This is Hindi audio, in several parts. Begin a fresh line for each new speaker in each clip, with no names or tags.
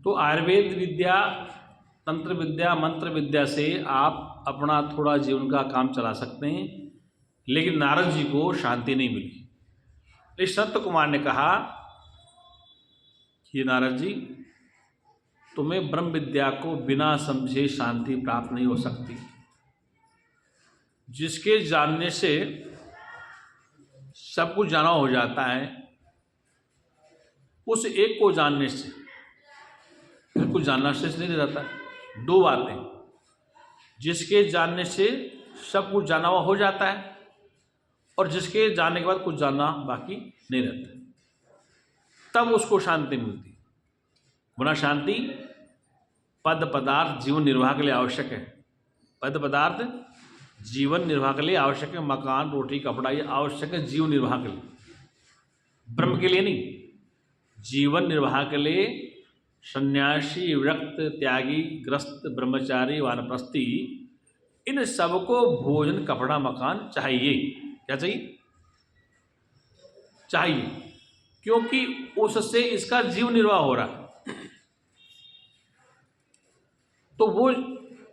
तो आयुर्वेद विद्या, तंत्र विद्या, मंत्र विद्या से आप अपना थोड़ा जीवन का काम चला सकते हैं, लेकिन नारद जी को शांति नहीं मिली। लेकिन सत्य कुमार ने कहा कि नारद जी, तुम्हें ब्रह्म विद्या को बिना समझे शांति प्राप्त नहीं हो सकती। जिसके जानने से सब कुछ जाना हो जाता है, उस एक को जानने से फिर कुछ जानना शेष नहीं रह जाता। दो बातें, जिसके जानने से सब कुछ जाना हुआ हो जाता है और जिसके जानने के बाद कुछ जानना बाकी नहीं रहता, तब उसको शांति मिलती। वरना शांति पद पदार्थ जीवन निर्वाह के लिए आवश्यक है। पद पदार्थ जीवन निर्वाह के लिए आवश्यक है। मकान, रोटी, कपड़ा ये आवश्यक है जीवन निर्वाह के लिए, ब्रह्म के लिए नहीं। जीवन निर्वाह के लिए सन्यासी, विरक्त, त्यागी, ग्रस्त, ब्रह्मचारी, वानप्रस्थी, इन सबको भोजन, कपड़ा, मकान चाहिए। क्या चाहिए? चाहिए, क्योंकि उससे इसका जीवन निर्वाह हो रहा है, तो वो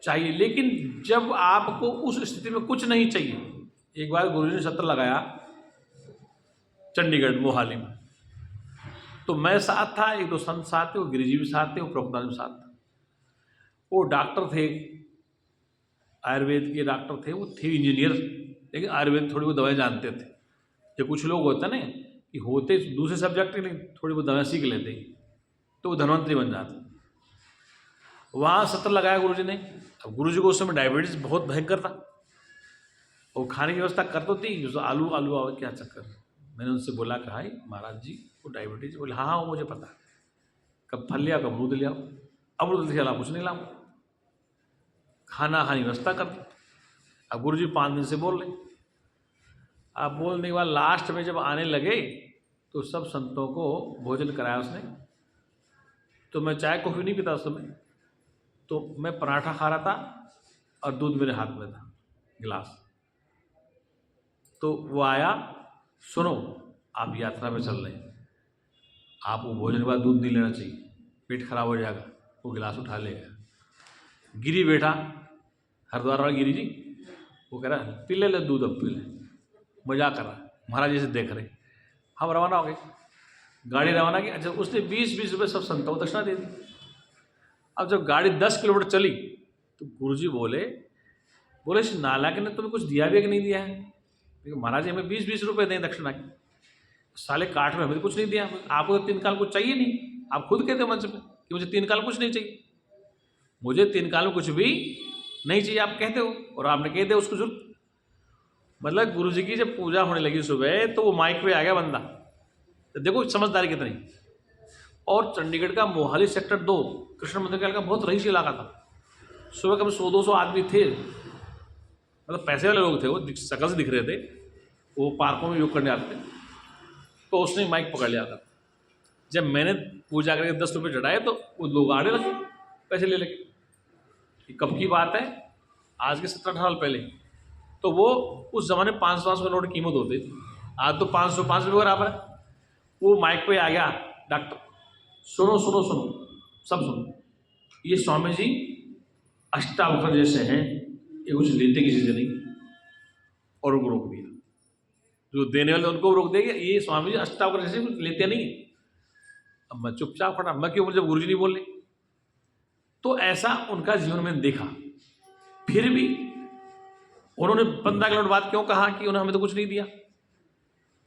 चाहिए। लेकिन जब आपको उस स्थिति में कुछ नहीं चाहिए, एक बार गुरुजी ने सत्र लगाया चंडीगढ़ मोहाली में, तो मैं साथ था, एक दो संत साथ थे, वो गिरिजी भी साथ थे, वो प्रभुदान भी साथ था। वो डॉक्टर थे, आयुर्वेद के डॉक्टर थे, वो थे इंजीनियर, लेकिन आयुर्वेद थोड़ी बहुत दवाएं जानते थे। जो कुछ लोग होते ना कि होते दूसरे सब्जेक्ट के नहीं, थोड़ी बहुत दवाएं सीख लेते, तो वो धनवंतरी बन जाते। वहाँ सत्र लगाया गुरुजी ने। अब गुरुजी को उस समय डायबिटीज़ बहुत भयंकर था, वो खाने की व्यवस्था कर तो थी, जो आलू आलू आवे क्या चक्कर। मैंने उनसे बोला, कहा महाराज जी को डायबिटीज़? बोले हाँ हाँ वो मुझे पता है। कब फल लिया, कब अमरूद लिया, अमरूद लिया कुछ नहीं लाऊं, खाना खाने की व्यवस्था कर दी। अब गुरुजी 5 दिन से बोल रहे। अब बोलने के बाद लास्ट में जब आने लगे तो सब संतों को भोजन कराया उसने। तो मैं चाय कॉफ़ी नहीं पीता उस समय, तो मैं पराठा खा रहा था और दूध मेरे हाथ में था, गिलास। तो वो आया, सुनो आप यात्रा में चल रहे हैं, आपको भोजन के बाद दूध नहीं लेना चाहिए, पेट खराब हो जाएगा। वो गिलास उठा लेगा। गिरी बैठा, हरिद्वार वाला गिरी जी, वो कह रहा पी ले दूध, अब पी ले। मजाक कर रहा, महाराज जैसे देख रहे। हम रवाना हो गए, गाड़ी रवाना की। अच्छा, उसने 20-20 रुपये सब संतों को दक्षिणा दे दी। अब जब गाड़ी 10 किलोमीटर चली तो गुरुजी बोले इस नालायक ने तुम्हें कुछ दिया भी कि नहीं दिया है? लेकिन महाराज हमें 20-20 रुपये दें दक्षिणा की, साले काट में हमें तो कुछ नहीं दिया। आपको तो 3 काल कुछ चाहिए नहीं, आप खुद कहते हो मंच पे कि मुझे 3 काल कुछ नहीं चाहिए, मुझे 3 काल में कुछ भी नहीं चाहिए, आप कहते हो। और आपने कह दिया उसको जरूरत। मतलब गुरुजी की जब पूजा होने लगी सुबह, तो वो माइक पे आ गया बंदा। तो देखो समझदारी कितनी। और चंडीगढ़ का मोहाली सेक्टर 2 कृष्ण मंदिर का बहुत रईसी इलाका था। सुबह कभी 100-200 आदमी थे, मतलब पैसे वाले लोग थे, वो शकल से दिख रहे थे, वो पार्कों में योग करने आते थे। तो उसने माइक पकड़ लिया था। जब मैंने पूजा करके 10 रुपये चढ़ाए तो वो लोग आने लगे पैसे ले लेके। कब की बात है? आज के 17-18 साल पहले। तो वो उस ज़माने 500 नोट की कीमत होती थी, आज तो 505 रुपये बराबर है। वो माइक पे आ गया, डॉक्टर सुनो सुनो सुनो, सब सुनो, ये स्वामी जी अष्टावक्र जैसे हैं, ये कुछ लेते किसी से नहीं। और उनको रोक दिया, जो देने वाले उनको रोक देंगे, ये स्वामी जी अष्टावक्र जैसे कुछ लेते नहीं। अब मैं चुपचाप खड़ा, मैं क्यों, जब गुरुजी नहीं बोल रहे। तो ऐसा उनका जीवन में देखा। फिर भी उन्होंने 15 किलोमीटर बाद क्यों कहा कि उन्होंने हमें तो कुछ नहीं दिया?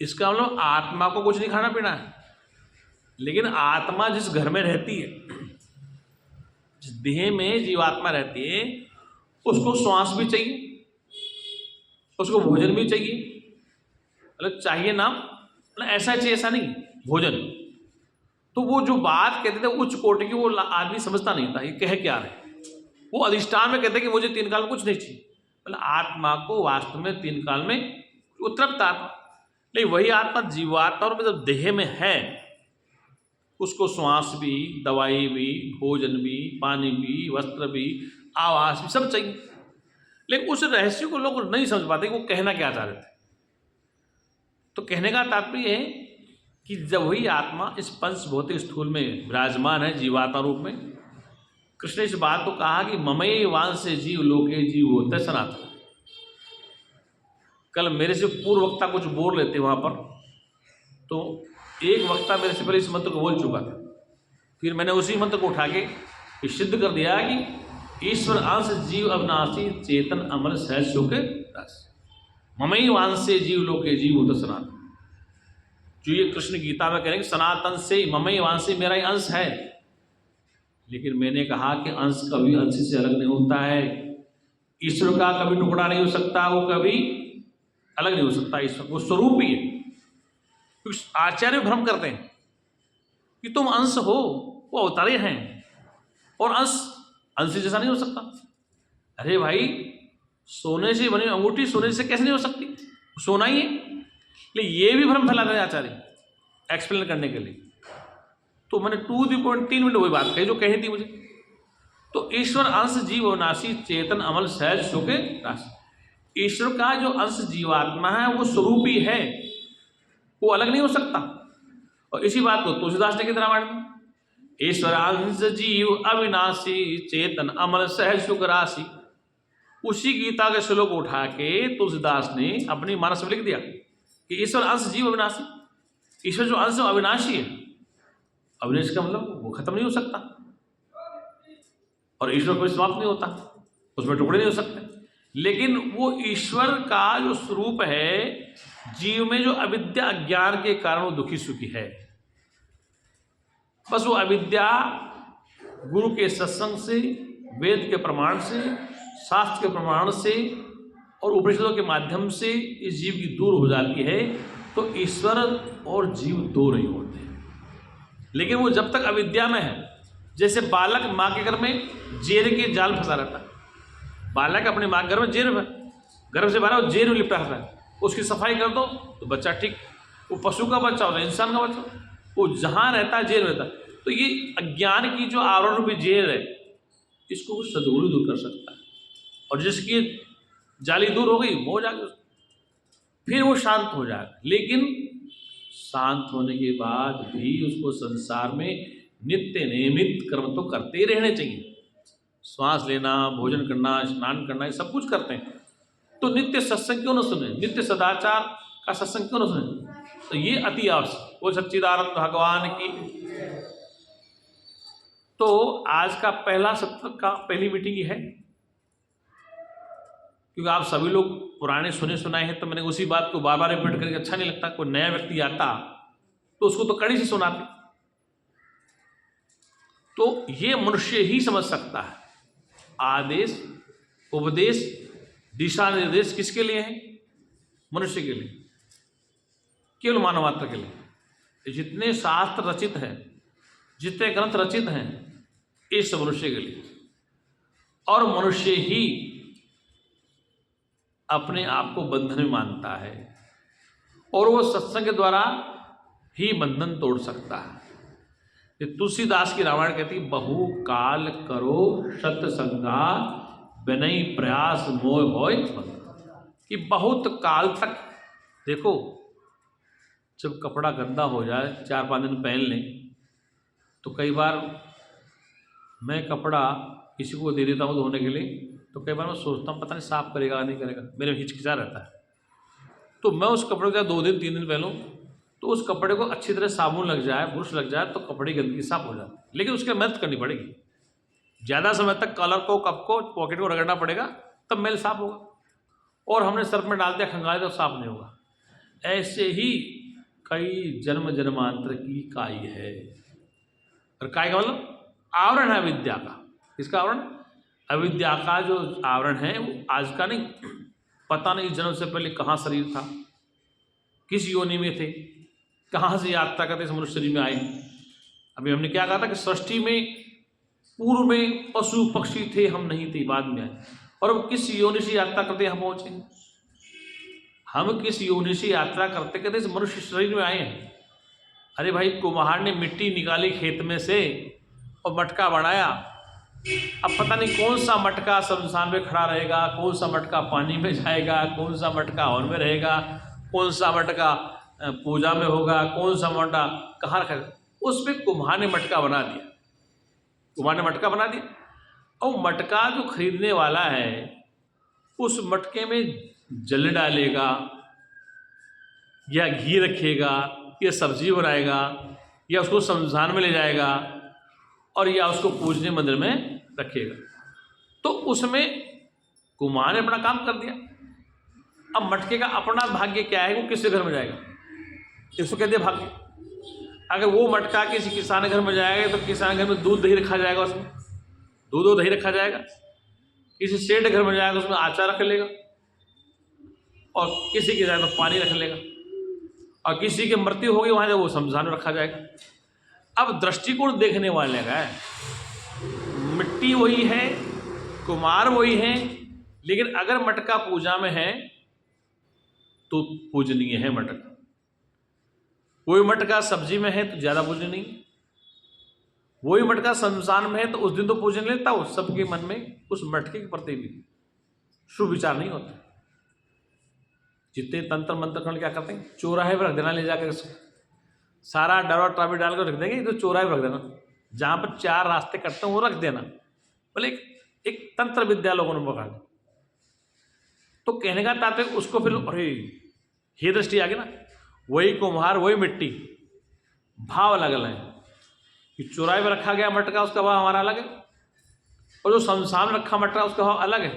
इसका मतलब आत्मा को कुछ नहीं खाना पीना है, लेकिन आत्मा जिस घर में रहती है, जिस देह में जीवात्मा रहती है, उसको श्वास भी चाहिए, उसको भोजन भी चाहिए। मतलब चाहिए ना, मतलब ऐसा चाहिए ऐसा नहीं, भोजन। तो वो जो बात कहते थे उच्च कोटि की, वो आदमी समझता नहीं था ये कह क्या रहे। वो अधिष्ठान में कहते कि मुझे 3 काल में कुछ नहीं चाहिए। मतलब आत्मा को वास्तव में 3 काल में उत्तृप्त आत्मा, नहीं वही आत्मा जीवात्मा और मतलब देह में है, उसको श्वास भी, दवाई भी, भोजन भी, पानी भी, वस्त्र भी, आवास भी, सब चाहिए। लेकिन उस रहस्य को लोग नहीं समझ पाते कि वो कहना क्या चाह रहे थे। तो कहने का तात्पर्य है कि जब वही आत्मा इस पंच भौतिक स्थूल में विराजमान है जीवात्मा रूप में, कृष्ण ने इस बात को कहा कि ममई वांस से जीव लोके जीव होते सनातन। कल मेरे से पूर्व वक्ता कुछ बोल लेते वहाँ पर, तो एक वक्ता मेरे से पहले इस मंत्र को बोल चुका था, फिर मैंने उसी मंत्र को उठा के सिद्ध कर दिया कि ईश्वर अंश जीव अविनाशी चेतन अमर सहज शोके रस, ममई वांस से जीव लोके जीव होते सनातन। जो ये कृष्ण गीता में कह रहे हैं सनातन से ममई वांस से मेरा ही अंश है, लेकिन मैंने कहा कि अंश कभी अंश से अलग नहीं होता है। ईश्वर का कभी टुकड़ा नहीं हो सकता, वो कभी अलग नहीं हो सकता। ईश्वर वो स्वरूप ही है। कुछ आचार्य भ्रम करते हैं कि तुम अंश हो, वो अवतारे हैं, और अंश जैसा नहीं हो सकता। अरे भाई, सोने से बनी अंगूठी सोने से कैसे नहीं हो सकती? सोना ही है। लेकिन ये भी भ्रम फैला रहे आचार्य एक्सप्लेन करने के लिए। तो मैंने 2.3 मिनट वही बात कही जो कही थी मुझे। तो ईश्वर अंश जीव अविनाशी चेतन अमल सहज शोके राशि। ईश्वर का जो अंश जीवात्मा है वो स्वरूप ही है, वो अलग नहीं हो सकता। और इसी बात को तुलसीदास ने किस रामायण में, ईश्वर अंश जीव अविनाशी चेतन अमल सहज सुख राशि, उसी गीता के श्लोक उठा के तुलसीदास ने अपनी मानस में लिख दिया कि ईश्वर अंश जीव अविनाशी। ईश्वर जो अंश अविनाशी है, अविनाश का मतलब वो खत्म नहीं हो सकता, और ईश्वर कोई समाप्त नहीं होता, उसमें टुकड़े नहीं हो सकते। लेकिन वो ईश्वर का जो स्वरूप है, जीव में जो अविद्या अज्ञान के कारण वो दुखी सुखी है। बस वो अविद्या गुरु के सत्संग से, वेद के प्रमाण से, शास्त्र के प्रमाण से और उपनिषदों के माध्यम से इस जीव की दूर हो जाती है, तो ईश्वर और जीव दो नहीं होते। लेकिन वो जब तक अविद्या में है, जैसे बालक माँ के घर में जेर के जाल फंसा रहता है, बालक अपने माँ के घर में जेर में, गर्भ से बाहर जेर में लिपटा रहता है, उसकी सफाई कर दो तो बच्चा ठीक। वो पशु का बच्चा होता है, इंसान का बच्चा, वो जहाँ रहता है जेर में रहता है। तो ये अज्ञान की जो आवरण रूपी जेर है, इसको वो सद्गुरु दूर कर सकता है, और जिसकी जाली दूर हो गई वो हो जाएगी, फिर वो शांत हो जाएगा। लेकिन शांत होने के बाद भी उसको संसार में नित्य नियमित कर्म तो करते ही रहने चाहिए। श्वास लेना, भोजन करना, स्नान करना, ये सब कुछ करते हैं, तो नित्य सत्संग क्यों न सुने, नित्य सदाचार का सत्संग क्यों न सुने? तो ये अति आवश्यक। वो सच्चिदानंद भगवान की। तो आज का पहला सत्र का पहली मीटिंग ही है, क्योंकि आप सभी लोग पुराने सुने सुनाए हैं, तो मैंने उसी बात को बार बार रिपीट करके अच्छा नहीं लगता। कोई नया व्यक्ति आता तो उसको तो कड़ी से सुनाते। तो ये मनुष्य ही समझ सकता है। आदेश, उपदेश, दिशा निर्देश किसके लिए है? मनुष्य के लिए, केवल मानव मात्र के लिए। जितने शास्त्र रचित हैं, जितने ग्रंथ रचित हैं, इस मनुष्य के लिए। और मनुष्य ही अपने आप को बंधन में मानता है, और वो सत्संग के द्वारा ही बंधन तोड़ सकता है। ये तुलसीदास की रामायण कहती, बहु काल करो सत्संगा बिनई प्रयास मोह होय, कि बहुत काल तक। देखो, जब कपड़ा गंदा हो जाए, 4-5 दिन पहन लें, तो कई बार मैं कपड़ा किसी को दे देता हूँ धोने के लिए, तो कई बार मैं सोचता हूँ पता नहीं साफ करेगा नहीं करेगा, मेरे हिचकिचा रहता है। तो मैं उस कपड़े को 2 दिन 3 दिन पहनूँ, तो उस कपड़े को अच्छी तरह साबुन लग जाए, ब्रश लग जाए, तो कपड़े की गंदगी साफ हो जाती है। लेकिन उसके मेहनत करनी पड़ेगी, ज़्यादा समय तक कलर को, कप को, पॉकेट को रगड़ना पड़ेगा, तब मेल साफ होगा। और हमने सर्फ में डाल दिया, खंगाल दिया, तो साफ नहीं होगा। ऐसे ही कई जन्म जन्मांतर की काई है। और काई का मतलब आवरण है अविद्या का। किसका आवरण? अविद्या का जो आवरण है, वो आज का नहीं, पता नहीं जन्म से पहले कहाँ शरीर था, किस योनि में थे, कहाँ से यात्रा करते इस मनुष्य शरीर में आए। अभी हमने क्या कहा था कि सृष्टि में पूर्व में पशु पक्षी थे, हम नहीं थे, बाद में आए। और अब किस योनि से यात्रा करते हम पहुँचे? हम किस योनि से यात्रा करते करते इस मनुष्य शरीर में आए हैं। अरे भाई, कुम्हार ने मिट्टी निकाली खेत में से और मटका बनाया। अब पता नहीं कौन सा मटका शमशान में खड़ा रहेगा, कौन सा मटका पानी में जाएगा, कौन सा मटका हवन में रहेगा, कौन सा मटका पूजा में होगा, कौन सा मटका कहाँ रखा है, उसमें कुम्हार ने मटका बना दिया, कुम्हार ने मटका बना दिया। और मटका जो खरीदने वाला है उस मटके में जल डालेगा या घी रखेगा या सब्जी बनाएगा या उसको शमशान में ले जाएगा और या उसको पूजने मंदिर में रखेगा। तो उसमें कुम्हार ने अपना काम कर दिया। अब मटके का अपना भाग्य क्या है, वो किसके घर में जाएगा, इसको कहते हैं भाग्य। अगर वो मटका किसी किसान के घर में जाएगा तो किसान के घर में दूध दही रखा जाएगा, उसमें दूध और दही रखा जाएगा। किसी सेठ के घर में जाएगा तो उसमें आचार रख लेगा, और किसी के जाएगा तो पानी रख लेगा, और किसी की मृत्यु होगी वहाँ जब वो शमशान में रखा जाएगा। अब दृष्टिकोण देखने वाले का है, मिट्टी वही है, कुम्हार वही है, लेकिन अगर मटका पूजा में है तो पूजनीय है मटका। कोई मटका सब्जी में है तो ज़्यादा पूजनीय नहीं, वही मटका शमशान में है तो उस दिन तो पूजन लेता हो, सबके मन में उस मटके के प्रति भी शुभ विचार नहीं होता। जितने तंत्र मंत्र कर्ण क्या करते हैं, चौराहे पर रख देना, ले जाकर सारा डरा ट्राफी डाल कर रख देंगे, तो चौराहे पर रख देना, जहाँ पर 4 रास्ते कटते हैं वो रख देना। बोले एक तंत्र विद्या लोगों ने पकड़ा। तो कहने का तात्पर्य उसको फिर अरे ये दृष्टि आ गई ना, वही कुम्हार वही मिट्टी, भाव अलग अलग है। कि चौराहे पर रखा गया मटका उसका भाव हमारा अलग है, और जो शमशान में रखा मटका उसका भाव अलग है,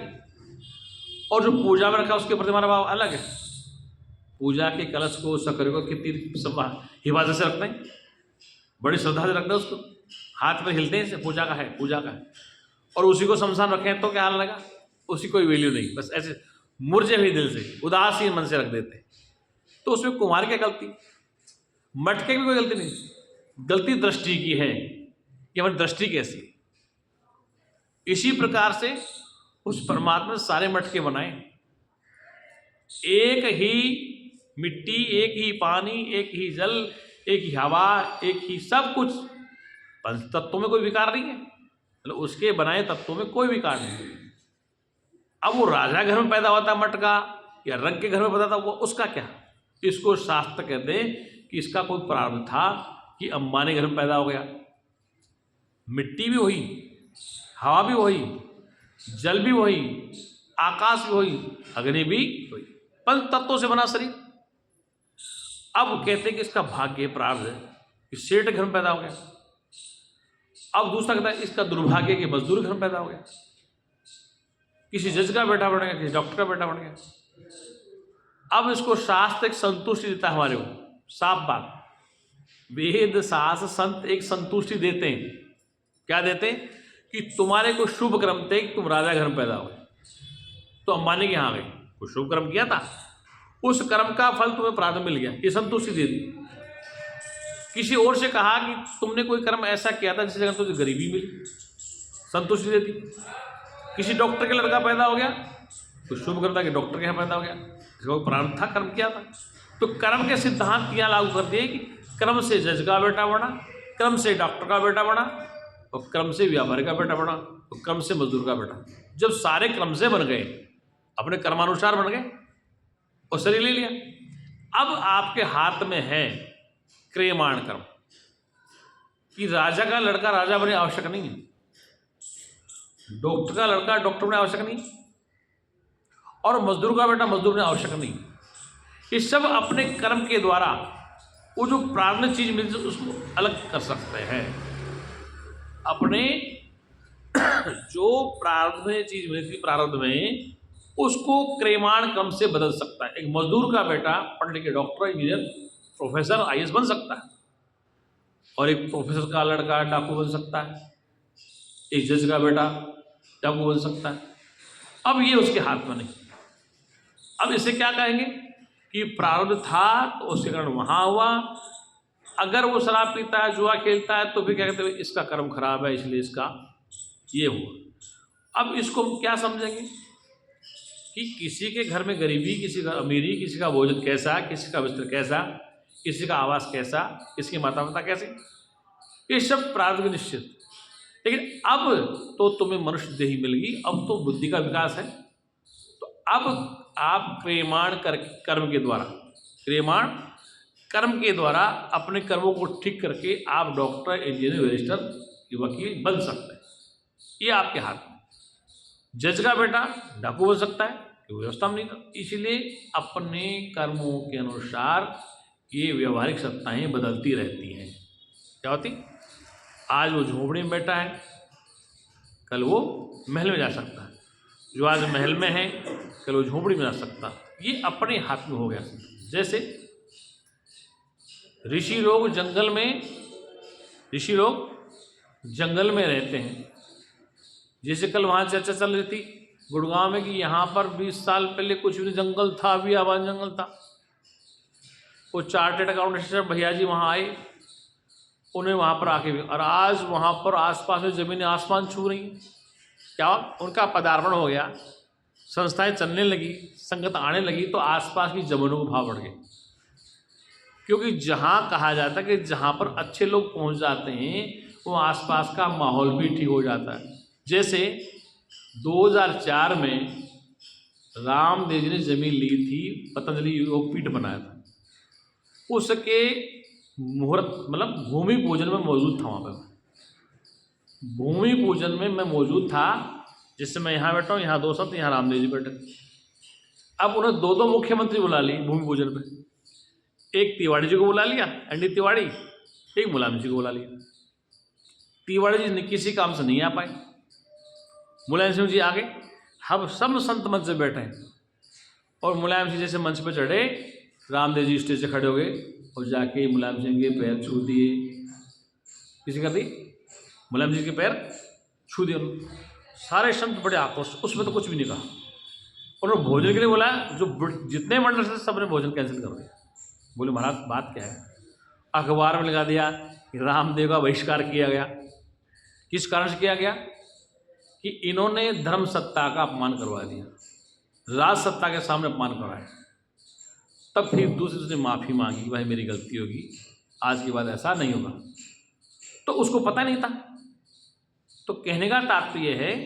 और जो पूजा में रखा उसके प्रति हमारा भाव अलग है। पूजा के कलश को शक्कर को कितनी हिफाजत से रखते हैं, बड़ी श्रद्धा से रखते हैं, उसको हाथ में हिलते हैं, पूजा का है पूजा का है। और उसी को शमशान रखें तो क्या हाल लगा, उसकी कोई वैल्यू नहीं, बस ऐसे मुरझे हुए दिल से उदासीन मन से रख देते हैं। तो उसमें कुम्हार क्या गलती, मटके की कोई गलती नहीं, गलती दृष्टि की है कि हमारी दृष्टि कैसी है। इसी प्रकार से उस परमात्मा ने सारे मटके बनाए, एक ही मिट्टी, एक ही पानी, एक ही जल, एक ही हवा, एक ही सब कुछ। पंच तत्वों में कोई विकार नहीं है, मतलब उसके बनाए तत्वों में कोई विकार नहीं है। अब वो राजा घर में पैदा होता मटका या रंग के घर में पैदा था, वो उसका क्या, इसको शास्त्र कहते हैं कि इसका कोई प्रारब्ध था कि अंबानी घर में पैदा हो गया। मिट्टी भी वही, हवा भी वही, जल भी वही, आकाश भी वही, अग्नि भी वही, पंच तत्वों से बना शरीर। अब कहते हैं कि इसका भाग्य प्रारब्ध है कि सेठ घर में पैदा हो गया। अब दूसरा कहता है इसका दुर्भाग्य कि मजदूर घर में पैदा हो गया, किसी जज का बेटा बन गया, किसी डॉक्टर का बेटा बन गया। अब इसको शास्त्र एक संतुष्टि देता है हमारे को, साफ बात, वेद शास्त्र संत एक संतुष्टि देते हैं। क्या देते हैं कि तुम्हारे को शुभ कर्म थे कि तुम राजा घर में पैदा हो गए, तो अंबानी के यहाँ गए, कुछ शुभ कर्म किया था, उस कर्म का फल तुम्हें प्रारब्ध मिल गया, ये संतुष्टि दे दी। किसी और से कहा कि तुमने कोई कर्म ऐसा किया था जिससे तुझे गरीबी मिली, संतुष्टि देती। किसी डॉक्टर के लड़का पैदा हो गया, तो शुभ कर्म था कि डॉक्टर के यहाँ पैदा हो गया, इसका कोई प्रारब्ध था, कर्म किया था। तो कर्म के सिद्धांत यहाँ लागू कर दिए कि क्रम से जज का बेटा बना, क्रम से डॉक्टर का बेटा बना, और क्रम से व्यापारी का बेटा बना, और क्रम से मजदूर का बेटा। जब सारे क्रम से बन गए, अपने कर्मानुसार बन गए और शरीर ले लिया। अब आपके हाथ में है क्रियमाण कर्म, कि राजा का लड़का राजा बने आवश्यक नहीं है, डॉक्टर का लड़का डॉक्टर बने आवश्यक नहीं, और मजदूर का बेटा मजदूर बने आवश्यक नहीं। ये सब अपने कर्म के द्वारा वो जो प्रारब्ध चीज मिलती है उसको अलग कर सकते हैं। अपने जो प्रारब्ध में चीज मिलती है प्रारब्ध में, उसको क्रियमाण कर्म से बदल सकता है। एक मजदूर का बेटा पढ़ लिख के डॉक्टर, इंजीनियर, प्रोफेसर, आईएएस बन सकता है, और एक प्रोफेसर का लड़का डाकू बन सकता है, एक जज का बेटा डाकू बन सकता है। अब ये उसके हाथ में नहीं। अब इसे क्या कहेंगे कि प्रारब्ध था तो उसके कारण वहाँ हुआ। अगर वो शराब पीता है, जुआ खेलता है, तो फिर क्या कहते हैं इसका कर्म खराब है, इसलिए इसका ये हुआ। अब इसको हम क्या समझेंगे कि किसी के घर में गरीबी, किसी का अमीरी, किसी का भोजन कैसा, किसी का बिस्तर कैसा, किसी का आवास कैसा, किसके माता पिता कैसे, ये सब प्रारब्ध निश्चित। लेकिन अब तो तुम्हें मनुष्य देही मिल गई, अब तो बुद्धि का विकास है, तो अब आप क्रियमाण कर्म के द्वारा, क्रियमाण कर्म के द्वारा अपने कर्मों को ठीक करके आप डॉक्टर, इंजीनियर, बैरिस्टर, वकील बन सकते हैं। ये आपके हाथ में। जज का बेटा डाकू बन सकता है, क्योंकि व्यवस्था में नहीं था। इसलिए अपने कर्मों के अनुसार ये व्यवहारिक सत्ताएं बदलती रहती हैं। क्या होती? आज वो झोपड़ी में बैठा है, कल वो महल में जा सकता है। जो आज महल में है, कल वो झोपड़ी में जा सकता है। ये अपने हाथ में हो गया। जैसे ऋषि लोग जंगल में रहते हैं। जैसे कल वहाँ चर्चा चल रही थी गुड़गांव में कि यहाँ पर 20 साल पहले कुछ भी जंगल था, अभी आबाद जंगल था। वो चार्टेड अकाउंटेंट भैया जी वहाँ आए, उन्हें वहाँ पर आके भी, और आज वहाँ पर आसपास में ज़मीनें आसमान छू रही हैं। क्या उनका पदार्पण हो गया, संस्थाएं चलने लगी, संगत आने लगी, तो आसपास की ज़मीनों के भाव बढ़ गए। क्योंकि जहाँ कहा जाता है कि जहाँ पर अच्छे लोग पहुँच जाते हैं, वो आसपास का माहौल भी ठीक हो जाता है। जैसे 2004 में रामदेव जी ने जमीन ली थी, पतंजलि योगपीठ बनाया था, उसके मुहूर्त मतलब भूमि पूजन में मौजूद था। वहाँ पर भूमि पूजन में मैं मौजूद था, जिससे मैं यहाँ बैठा हूँ, यहाँ 2 संत, यहाँ रामदेव जी बैठे। अब उन्हें 2 मुख्यमंत्री बुला ली भूमि पूजन पे। एक तिवाड़ी जी को बुला लिया, एनडी तिवाड़ी, एक मुलायम जी को बुला लिया। तिवाड़ी जी किसी काम से नहीं आ पाए, मुलायम सिंह जी आगे। हम सब संत मंच से बैठे हैं, और मुलायम सिंह जैसे मंच पर चढ़े, रामदेव जी स्टेज से खड़े हो गए और जाके मुलायम सिंह के पैर छू दिए। किसी कर दी? मुलायम सिंह के पैर छू दिए उन्होंने। सारे संत बड़े आक्रोश, उसमें तो कुछ भी नहीं कहा। उन्होंने भोजन के लिए बोला, जो जितने मंडल से सबने भोजन कैंसिल कर दिया। बोले महाराज बात क्या है? अखबार में लगा दिया कि रामदेव का बहिष्कार किया गया। किस कारण से किया गया? कि इन्होंने धर्म सत्ता का अपमान करवा दिया, राज सत्ता के सामने अपमान करवाया। तब फिर दूसरे से माफ़ी मांगी, भाई मेरी गलती होगी, आज के बाद ऐसा नहीं होगा। तो उसको पता नहीं था। तो कहने का तात्पर्य है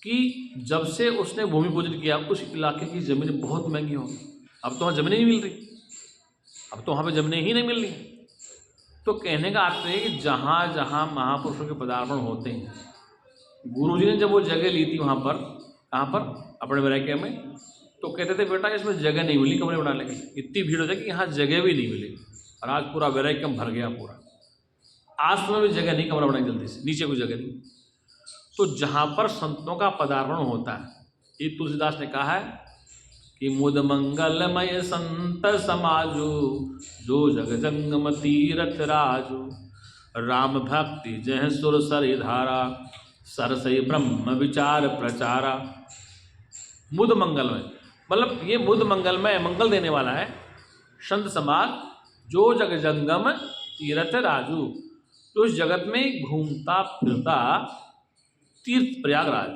कि जब से उसने भूमि पूजन किया, उस इलाके की ज़मीनें बहुत महंगी हो गई। अब तो वहाँ ज़मीनें नहीं मिल रही, अब तो वहाँ पे ज़मीनें ही नहीं मिल रही। तो कहने का अर्थ है कि जहाँ जहाँ महापुरुषों के पदार्पण होते हैं, गुरुजी ने जब वो जगह ली थी वहाँ पर, कहाँ पर, अपने वैराग्य में, तो कहते थे बेटा इसमें जगह नहीं मिली कमरे बनाने की, इतनी भीड़ हो जाए कि यहाँ जगह भी नहीं मिली। और आज पूरा वैराग्य भर गया पूरा, आज में भी जगह नहीं कमरा बनाई जल्दी से, नीचे कोई जगह नहीं। तो जहाँ पर संतों का पदार्पण होता है, ये तुलसीदास ने कहा है कि मुद मंगलमय संत समाजो, जो जग जंगम तीरथ राजो, राम भक्ति जह सुर सरि धारा, सरसई ब्रह्म विचार प्रचारा। मुद मंगलमय मतलब ये मुद मंगलमय, मंगल देने वाला है। संत समाज जो जग जंगम तीर्थ राजू, तो इस जगत में घूमता फिरता तीर्थ प्रयागराज,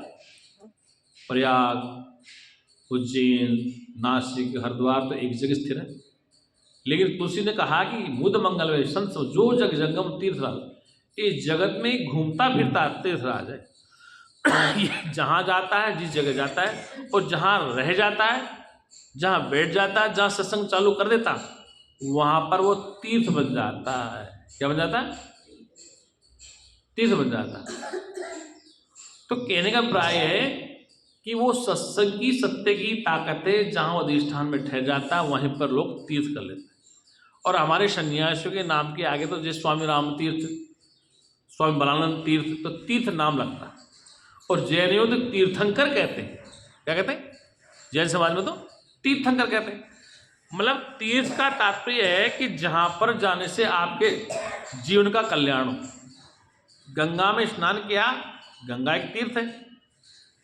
प्रयाग, उज्जैन, नासिक, हरिद्वार तो एक जगह स्थिर है। लेकिन तुलसी ने कहा कि मुद मंगलमय संत जो जग जंगम तीर्थराज, इस जगत में घूमता फिरता तीर्थराज है। जहाँ जाता है, जिस जगह जाता है, और जहाँ रह जाता है, जहाँ बैठ जाता है, जहाँ सत्संग चालू कर देता, वहाँ पर वो तीर्थ बन जाता है। क्या बन जाता है? तीर्थ बन जाता है। तो कहने का प्राय है कि वो सत्संग की सत्य की ताकत है, जहाँ वो अधिष्ठान में ठहर जाता है, वहीं पर लोग तीर्थ कर लेते हैं। और हमारे सन्यासियों के नाम के आगे तो जैसे स्वामी राम तीर्थ, स्वामी बलानंद तीर्थ, तो तीर्थ नाम लगता है। और जैनियों तो तीर्थंकर कहते हैं। क्या कहते हैं? जैन समाज में तो तीर्थंकर कहते हैं। मतलब तीर्थ का तात्पर्य है कि जहाँ पर जाने से आपके जीवन का कल्याण हो। गंगा में स्नान किया, गंगा एक तीर्थ है,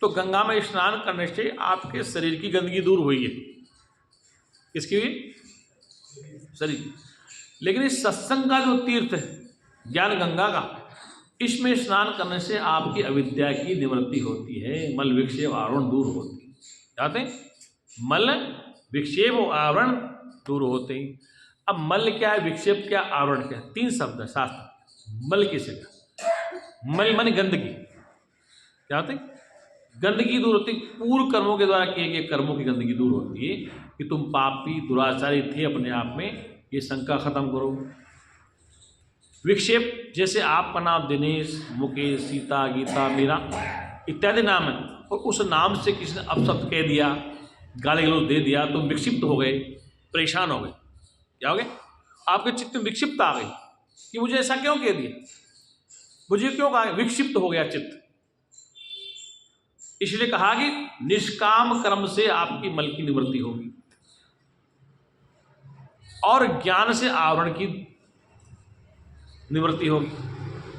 तो गंगा में स्नान करने से आपके शरीर की गंदगी दूर हुई है। किसकी हुई? शरीर। लेकिन इस सत्संग का जो तीर्थ है, ज्ञान गंगा का, इसमें स्नान करने से आपकी अविद्या की निवृत्ति होती है, मल विक्षेप आवरण दूर होती है। जानते हैं? मल विक्षेप आवरण दूर होते हैं। अब मल क्या है, विक्षेप क्या, आवरण क्या है? 3 शब्द है शास्त्र। मल किसे का? मल माने गंदगी। क्या होते? गंदगी दूर होती, पूर्व कर्मों के द्वारा किए गए कर्मों की गंदगी दूर होती है कि तुम पापी दुराचारी थे अपने आप में, ये शंका खत्म करो। विक्षेप जैसे आपका नाम दिनेश, मुकेश, सीता, गीता, मीरा इत्यादि नाम है, और उस नाम से किसी ने अपशब्द कह दिया, गाली गलौज दे दिया, तो विक्षिप्त हो गए, परेशान हो गए। क्या हो गए? आपके चित्त में विक्षिप्त आ गई कि मुझे ऐसा क्यों कह दिया, मुझे क्यों कहा, विक्षिप्त हो गया चित्त। इसलिए कहा कि निष्काम कर्म से आपकी मल की निवृत्ति होगी और ज्ञान से आवरण की निवृत्ति होगी।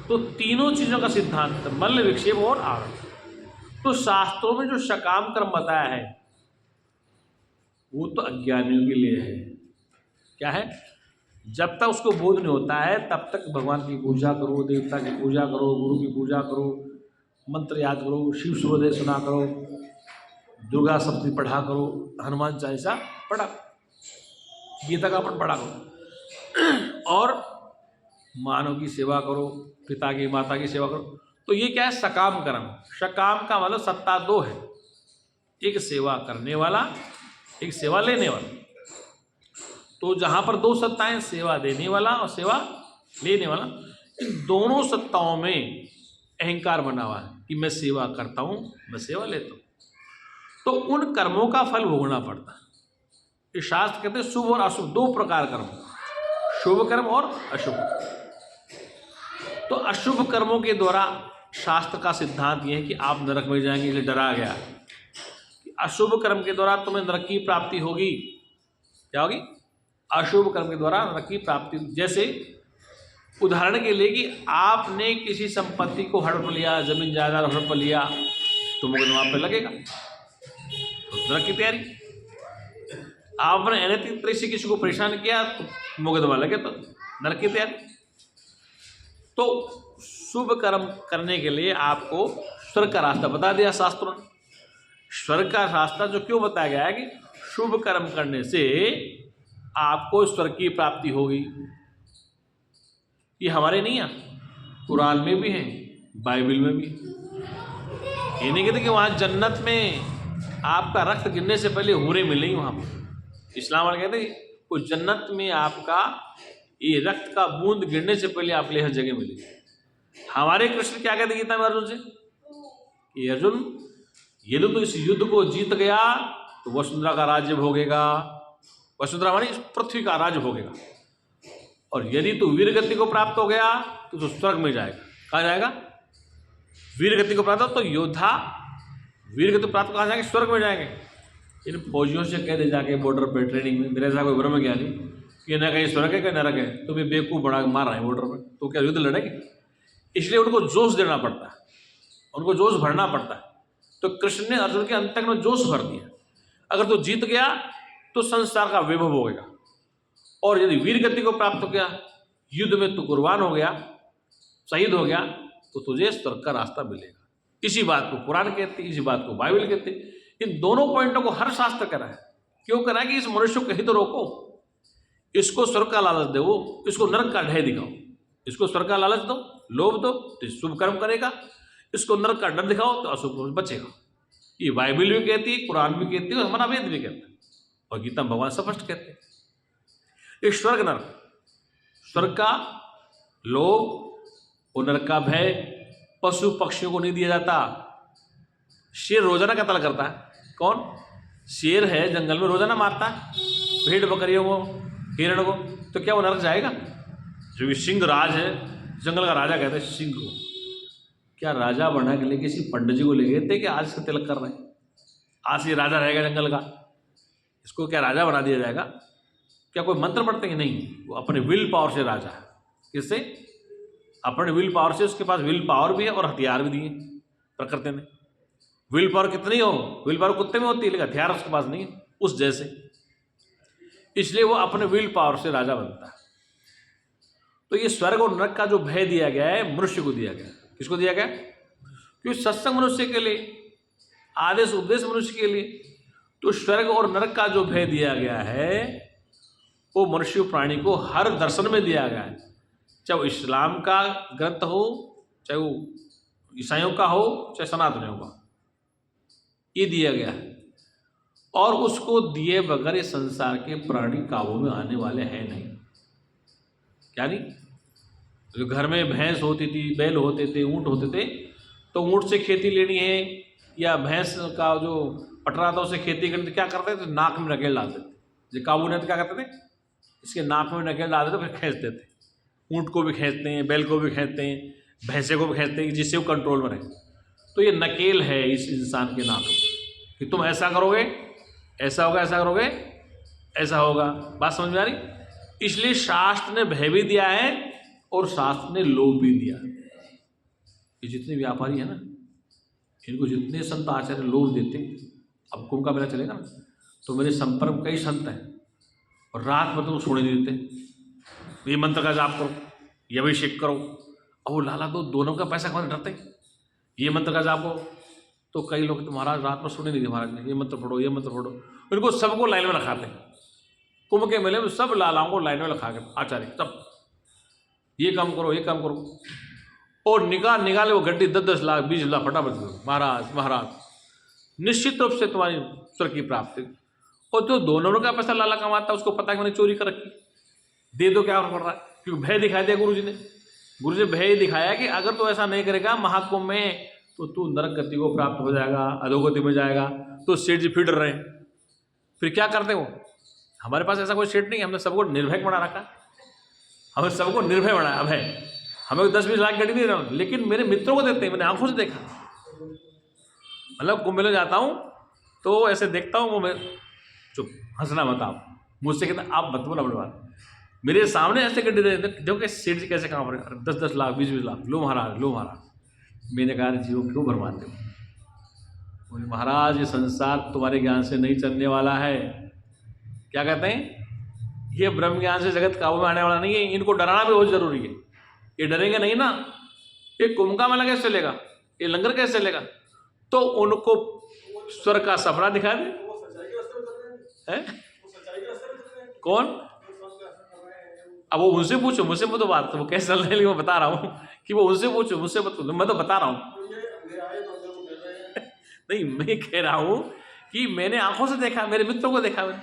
तो तीनों चीजों का सिद्धांत मल, विक्षेप और आवरण। तो शास्त्रों में जो सकाम कर्म बताया है वो तो अज्ञानियों के लिए है। क्या है? जब तक उसको बोध नहीं होता है तब तक भगवान की पूजा करो, देवता की पूजा करो, गुरु की पूजा करो, मंत्र याद करो, शिव सूर्योदय सुना करो, दुर्गा सप्तशती पढ़ा करो, हनुमान चालीसा पढ़ा, गीता का पढ़ा करो और मानव की सेवा करो, पिता की माता की सेवा करो। तो ये क्या है? सकाम कर्म। सकाम का मतलब सत्ता दो है, एक सेवा करने वाला, एक सेवा लेने वाला। तो जहाँ पर दो सत्ताएं, सेवा देने वाला और सेवा लेने वाला, इन दोनों सत्ताओं में अहंकार बना हुआ है कि मैं सेवा करता हूँ, मैं सेवा लेता हूँ। तो उन कर्मों का फल भोगना पड़ता है। ये शास्त्र कहते हैं शुभ और अशुभ दो प्रकार कर्म, शुभ कर्म और अशुभ। तो अशुभ कर्मों के द्वारा शास्त्र का सिद्धांत यह है कि आप नरक में जाएंगे, इसलिए डरा गया कि अशुभ कर्म के द्वारा तुम्हें नरक की प्राप्ति होगी। क्या होगी? अशुभ कर्म के द्वारा नरक की प्राप्ति। जैसे उदाहरण के लिए कि आपने किसी संपत्ति को हड़प लिया, जमीन जायदाद हड़प लिया, तो मुकदमा आप पे लगेगा, तो नरक की तैयारी। आपने अनैतिक तरह से किसी को परेशान किया तो मुकदमा लगे, तो नरक की तैयारी। तो शुभ कर्म करने के लिए आपको स्वर्ग का रास्ता बता दिया शास्त्रों ने। स्वर्ग का रास्ता जो क्यों बताया गया है कि शुभ कर्म करने से आपको स्वर्ग की प्राप्ति होगी। ये हमारे नहीं है, कुरान में भी है, बाइबल में भी। ये नहीं कहते कि वहाँ जन्नत में आपका रक्त गिरने से पहले हूरें मिलेंगी। वहाँ पर इस्लाम वाले कहते हैं वो जन्नत में आपका ये रक्त का बूंद गिरने से पहले आप लिए हर जगह मिलेगी। हमारे कृष्ण क्या कहते गीता में अर्जुन से कि अर्जुन यदि तो इस युद्ध को जीत गया तो वसुंधरा का राज्य भोगेगा, वसुंधरा मानी इस पृथ्वी का राज्य भोगेगा, और यदि तू वीर गति को प्राप्त हो गया तो स्वर्ग में जाएगा। कहाँ जाएगा? वीर गति को प्राप्त हो तो योद्धा वीर गति प्राप्त कहाँ जाएंगे? स्वर्ग में जाएंगे। इन फौजियों से कह दे जाके बॉर्डर पे ट्रेनिंग में, मेरे साथ कोई ब्रह्म ज्ञानी कि न कहीं स्वर्ग है कहीं नरक है, तो भी बेवकूफ़ बना मार रहे हैं बॉर्डर पर, तो क्या युद्ध लड़ेंगे? इसलिए उनको जोश देना पड़ता है, उनको जोश भरना पड़ता है। तो कृष्ण ने अर्जुन के अंतक में जोश भर दिया। अगर तो जीत गया तो संसार का वैभव हो गया, और यदि वीर गति को प्राप्त हो गया, युद्ध में तू कुर्बान हो गया, शहीद हो गया, तो तुझे स्वर्ग का रास्ता मिलेगा। इसी बात को कुरान कहते, इसी बात को बाइबल कहते। इन दोनों पॉइंटों को हर शास्त्र करा है। क्यों करा? कि इस मनुष्य को कहीं तो रोको, इसको स्वर्ग का लालच दो, इसको नरक का ढह दिखाओ। इसको स्वर्ग का लालच दो, लोभ दो तो शुभ कर्म करेगा, इसको नरक का डर दिखाओ तो अशुभ कर्म बचेगा। ये बाइबल भी कहती है, कुरान भी कहती है, और हमारा वेद भी कहता है, और गीता में भगवान स्पष्ट कहते हैं। ये स्वर्ग नरक, स्वर्ग का लोभ और नरक का भय पशु पक्षियों को नहीं दिया जाता। शेर रोजाना कत्ल करता है। कौन? शेर है, जंगल में रोजाना मारता है भेड़ बकरियों को, हिरण को, तो क्या वो नरक जाएगा? जो सिंह राज है, जंगल का राजा कहते हैं सिंह को। क्या राजा बनने के लिए किसी पंडित जी को ले गए थे कि आज से तिलक कर रहे हैं, आज से राजा रहेगा जंगल का, इसको क्या राजा बना दिया जाएगा? क्या कोई मंत्र पढ़ते हैं? नहीं, वो अपने विल पावर से राजा है। किससे? अपने विल पावर से। उसके पास विल पावर भी है और हथियार भी दिए प्रकृति ने। विल पावर कितनी हो, विल पावर कुत्ते में होती है, लेकिन हथियार उसके पास नहीं है उस जैसे। इसलिए वो अपने विल पावर से राजा बनता है। तो ये स्वर्ग और नरक का जो भय दिया गया है मनुष्य को दिया गया। किसको दिया गया? क्योंकि सत्संग मनुष्य के लिए, आदेश उपदेश मनुष्य के लिए। तो स्वर्ग और नरक का जो भय दिया गया है वो मनुष्य प्राणी को हर दर्शन में दिया गया है। चाहे वो इस्लाम का ग्रंथ हो, चाहे वो ईसाइयों का हो, चाहे सनातनियों का, ये दिया गया है। और उसको दिए बगैर इस संसार के प्राणी काबू में आने वाले हैं नहीं। यानी जो घर में भैंस होती थी, बैल होते थे, ऊँट होते थे, तो ऊँट से खेती लेनी है या भैंस का जो पटरा था उससे खेती करनी, तो क्या करते थे, नाक में नकेल डालते थे। जो काबू ने तो क्या करते थे, इसके नाक में नकेल डालते थे, फिर खींचते थे। ऊँट को भी खींचते हैं, बैल को भी खींचते हैं, भैंसे को भी खींचते हैं, जिससे वो कंट्रोल में रहे। तो ये नकेल है इस इंसान के नाक में कि तुम ऐसा करोगे, ऐसा होगा, ऐसा करोगे, ऐसा होगा। बात समझ में आ रही? इसलिए शास्त्र ने भय भी दिया है और शास्त्र ने लोभ भी दिया है। ये जितने व्यापारी है ना, इनको जितने संत आचार्य लोभ देते, अब कुंभ का मेला चलेगा ना, तो मेरे संपर्क में कई संत हैं और रात भर तो सोने नहीं देते। ये मंत्र का जाप करो, ये अभिषेक करो। अब वो लाला तो दोनों का पैसा कमाने डरते, ये मंत्र का जाप करो। तो कई लोग तो महाराज रात में सोने नहीं थे, महाराज ने ये मंत्र पढ़ो, ये मंत्र पढ़ो। उनको सबको लाइन में रखाते हैं। कुंभ के मेले में सब लालाओं को लाइन में रखा के आचार्य सब, ये काम करो, ये काम करो। और निकाले वो गड्डी 10-10 लाख 20 लाख फटाफट, महाराज महाराज निश्चित रूप से तुम्हारी स्वर्ग की प्राप्ति। और जो दोनों का पैसा लाला कमाता है उसको पता है कि मैंने चोरी कर रखी, दे दो, क्या फर्क पड़ रहा है। क्योंकि भय दिखाई दिया गुरु जी ने भय दिखाया कि अगर तू ऐसा नहीं करेगा महाकुंभ में तो तू नरक गति को प्राप्त हो जाएगा, अधोगति में जाएगा। तो सेठ जी फिर डर रहे हैं। फिर क्या करते वो, हमारे पास ऐसा कोई सेठ नहीं है, हमने सबको निर्भय बना रखा, हमें सबको निर्भय बनाया। अब है हमें 10-20 लाख गड्डी नहीं रहा, लेकिन मेरे मित्रों को देते हैं, मैंने आंखों से देखा। मतलब कुंभ मेले जाता हूँ तो ऐसे देखता हूँ, वो मैं चुप, हंसना मत आप, मुझसे कहते आप बत बोला बड़े बात, मेरे सामने ऐसे गड्डी दे देते, देखो कि सेठ जी कैसे काम कर 10-10 लाख 20-20 लाख, लो महाराज लो महाराज। मैंने कहा जीव क्यों भरमाते हो? बोले महाराज ये संसार तुम्हारे ज्ञान से नहीं चलने वाला है। क्या कहते हैं, ये ब्रह्म ज्ञान से जगत काबू में आने वाला नहीं है, इनको डराना भी बहुत जरूरी है। ये डरेंगे नहीं ना, ये कुंभ का मेला कैसे चलेगा, ये लंगर कैसे चलेगा? तो उनको स्वर्ग का सपना दिखा दे। है कौन? अब वो उनसे पूछो, मुझसे मत तो बात, वो कैसे चल रही है मैं बता रहा हूँ कि वो उनसे पूछो, मुझसे मत, मैं तो बता रहा हूँ। नहीं, मैं कह रहा हूँ कि मैंने आंखों से देखा, मेरे मित्रों को देखा मैंने।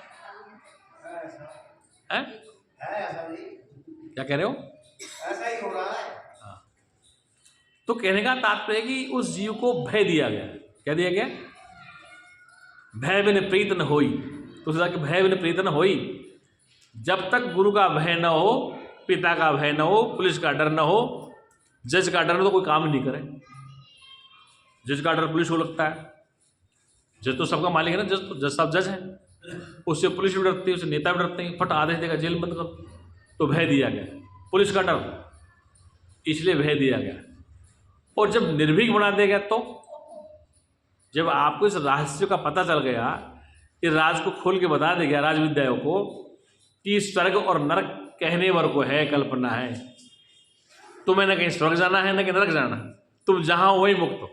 क्या कह रहे हो?
ऐसा ही हो रहा है।
हाँ, तो कहने का तात्पर्य कि उस जीव को भय दिया गया। क्या दिया गया? भय बिन प्रीत न होई। तो भय बिन प्रीत न होई, जब तक गुरु का भय न हो, पिता का भय न हो, पुलिस का डर न हो, जज का डर न, तो कोई काम नहीं करे। जज का डर पुलिस को लगता है, जज तो सबका मालिक है ना, जज सब जज है, उससे पुलिस भी डरती है, उससे नेता भी डरते हैं, फट आदेश देगा जेल बंद कर। तो भय दिया गया, पुलिस का डर, इसलिए भय दिया गया। और जब निर्भीक बना दिया गया, तो जब आपको इस रहस्य का पता चल गया, इस राज को खोल के बता दिया गया राज विद्याओं को कि स्वर्ग और नरक कहने वर को है, कल्पना है। तुम्हें न कहीं स्वर्ग जाना है, न कहीं नरक जाना है, तुम जहां हो वही मुक्त हो।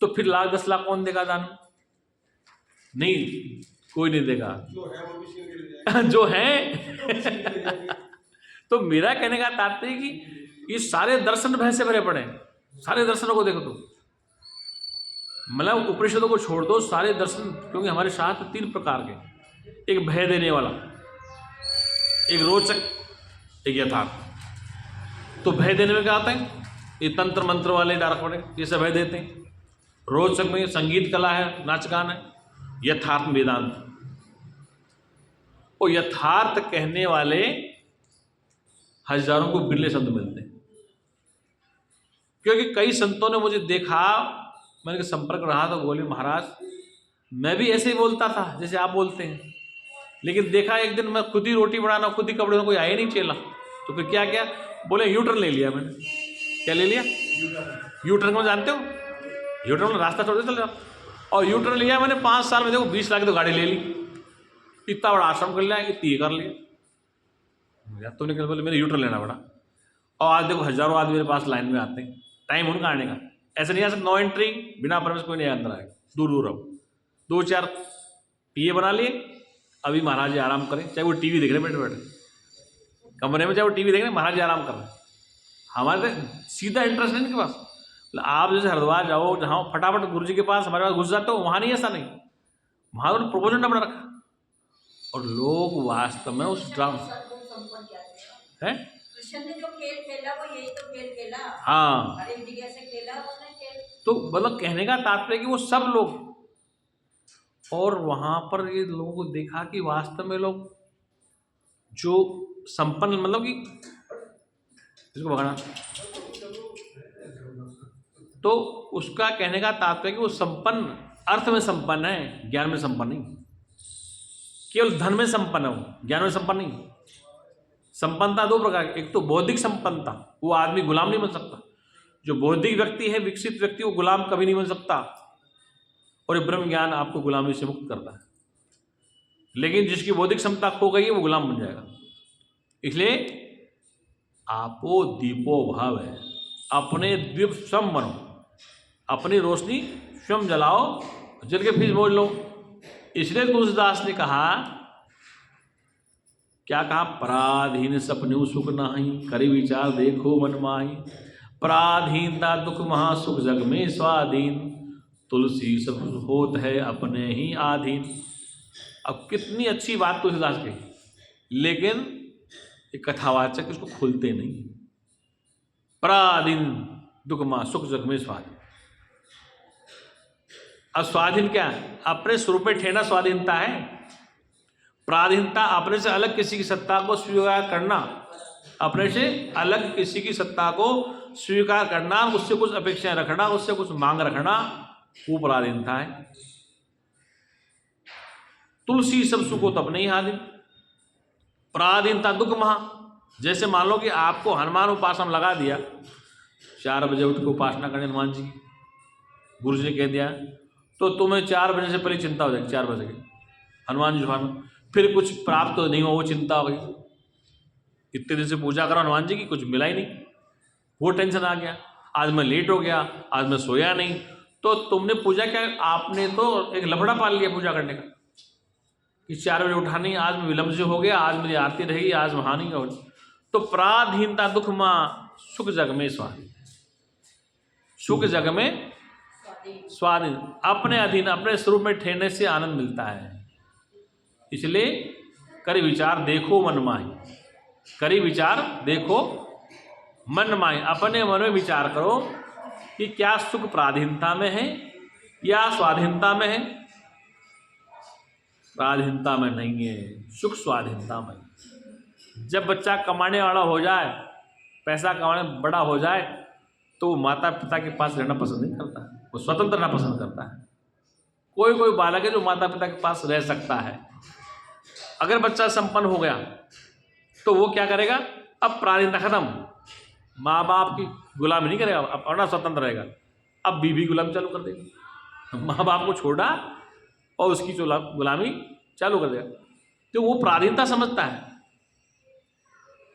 तो फिर 1,00,000-10 लाख कौन देगा दान? नहीं, कोई नहीं देगा, जो है। तो मेरा कहने का तात्पर्य कि ये सारे दर्शन भय से भरे पड़े, सारे दर्शनों को देखो तो, मतलब उपनिषदों को छोड़ दो, सारे दर्शन, क्योंकि हमारे शास्त्र 3 प्रकार के, एक भय देने वाला, एक रोचक, एक यथार्थ। तो भय देने में क्या आता है, ये तंत्र मंत्र वाले डार्क वाले ये सब भय देते हैं। रोचक में संगीत कला है, नाच गान है। यथार्थ वेदांत। और यथार्थ कहने वाले हजारों को बिरले संत मिलते हैं, क्योंकि कई संतों ने मुझे देखा, मैंने संपर्क रहा तो बोले महाराज मैं भी ऐसे ही बोलता था जैसे आप बोलते हैं, लेकिन देखा एक दिन मैं खुद ही रोटी बनाना, खुद ही कपड़े, कोई आया नहीं चेला। तो फिर क्या किया, बोले यूटर्न ले लिया मैंने। क्या ले लिया? यूटर्न को जानते हो? यूटर्न रास्ता छोड़ चल रहा, और यूटर्न लिया मैंने। 5 साल में देखो 20 लाख की तो गाड़ी ले ली, इतना बड़ा आश्रम कर लिया, इतनी कर लिया यार। तुमने क्या बोले, मेरे यूटर्न लेना पड़ा। और आज देखो हजारों आदमी मेरे पास लाइन में आते हैं, टाइम उनका आने का, ऐसे नहीं आ सकता। नो एंट्री, बिना परमिशन कोई नहीं अंदर आएगा, दूर दूर रहो। 2-4 पीए बना लिए, अभी महाराज जी आराम करें, चाहे वो टीवी देख रहे बैठे बैठे कमरे में, चाहे वो टीवी देख रहे, महाराज जी आराम कर रहे हैं। हमारे सीधा इंटरेस्ट है इनके पास। आप जैसे हरिद्वार जाओ, जहाँ फटाफट गुरु जी के पास हमारे पास घुस जाते हो, वहाँ नहीं, ऐसा नहीं, वहाँ उन्होंने प्रोपोजल बना रखा। और लोग वास्तव में उस ड्राम है
कृष्ण ने जो खेल खेला वो यही तो खेल खेला,
हाँ,
हर एक जगह से खेला उसने खेल।
तो मतलब कहने का तात्पर्य कि वो सब लोग, और वहां पर ये लोगों को देखा कि वास्तव में लोग जो संपन्न, मतलब कि इसको भगाना, तो उसका कहने का तात्पर्य कि वो संपन्न, अर्थ में संपन्न है, ज्ञान में संपन्न नहीं। केवल धन में संपन्न हो, ज्ञान में संपन्न नहीं। संपन्नता दो प्रकार की, एक तो बौद्धिक संपन्नता, वो आदमी गुलाम नहीं बन सकता। जो बौद्धिक व्यक्ति है, विकसित व्यक्ति, वो गुलाम कभी नहीं बन सकता, और ये ब्रह्म ज्ञान आपको गुलामी से मुक्त करता है। लेकिन जिसकी बौद्धिक क्षमता खो गई है वो गुलाम बन जाएगा। इसलिए आपो दीपो भाव है, अपने दीप स्वयं बनो, अपनी रोशनी स्वयं जलाओ, जल के फिर बोल लो। इसलिए तुलसीदास ने कहा, क्या कहा, पराधीन सपने सुख नाही, करी विचार देखो मन माही, पराधीनता दुख महासुख जग में स्वाधीन, तुलसी सब होत है अपने ही आधीन। अब कितनी अच्छी बात तुलसीदास की, लेकिन ये कथावाचक इसको खोलते नहीं। पराधीन दुख महा सुख जग में स्वाधीन। अब स्वाधीन क्या है? अपने स्वरूप में ठहरना स्वाधीनता है। पराधीनता अपने से अलग किसी की सत्ता को स्वीकार करना, अपने से अलग किसी की सत्ता को स्वीकार करना, उससे कुछ अपेक्षाएं रखना, उससे कुछ मांग रखना, वो पराधीनता है। तुलसी सब सुखो तब नहीं हादिन। पराधीनता दुख महा, जैसे मान लो कि आपको हनुमान उपासना लगा दिया, 4 बजे उठ के उपासना करने हनुमान जी की, गुरु जी ने कह दिया, तो तुम्हें 4 बजे से पहले चिंता हो जाएगी, 4 बजे के हनुमान जी उपासना, फिर कुछ प्राप्त तो नहीं हुआ, वो चिंता हो गई। इतने दिन से पूजा करो हनुमान जी की, कुछ मिला ही नहीं, वो टेंशन आ गया, आज मैं लेट हो गया, आज मैं सोया नहीं। तो तुमने पूजा क्या, आपने तो एक लफड़ा पाल लिया पूजा करने का, कि 4 बजे उठा नहीं, आज मैं विलम्ब से हो गया, आज मेरी आरती रहेगी, आज वहाँ नहीं होगी। तो पराधीनता दुख माँ सुख जग में स्वाधीन, सुख जग में स्वाधीन, अपने अधीन, अपने स्वरूप में ठहरने से आनंद मिलता है। इसलिए करी विचार देखो मन माही, करी विचार देखो मन माही, अपने मन में विचार करो कि क्या सुख पराधीनता में है या स्वाधीनता में है। पराधीनता में नहीं है, सुख स्वाधीनता में। जब बच्चा कमाने वाला हो जाए, पैसा कमाने बड़ा हो जाए, तो वो माता पिता के पास रहना पसंद नहीं करता, वो स्वतंत्र रहना पसंद करता है। कोई कोई बालक है जो माता पिता के पास रह सकता है। अगर बच्चा संपन्न हो गया तो वो क्या करेगा, अब पराधीनता खत्म, माँ बाप की गुलामी नहीं करेगा, अब अपना स्वतंत्र रहेगा। अब बीवी गुलामी चालू कर देगा, माँ बाप को छोड़ा और उसकी गुलामी चालू कर देगा। तो वो पराधीनता समझता है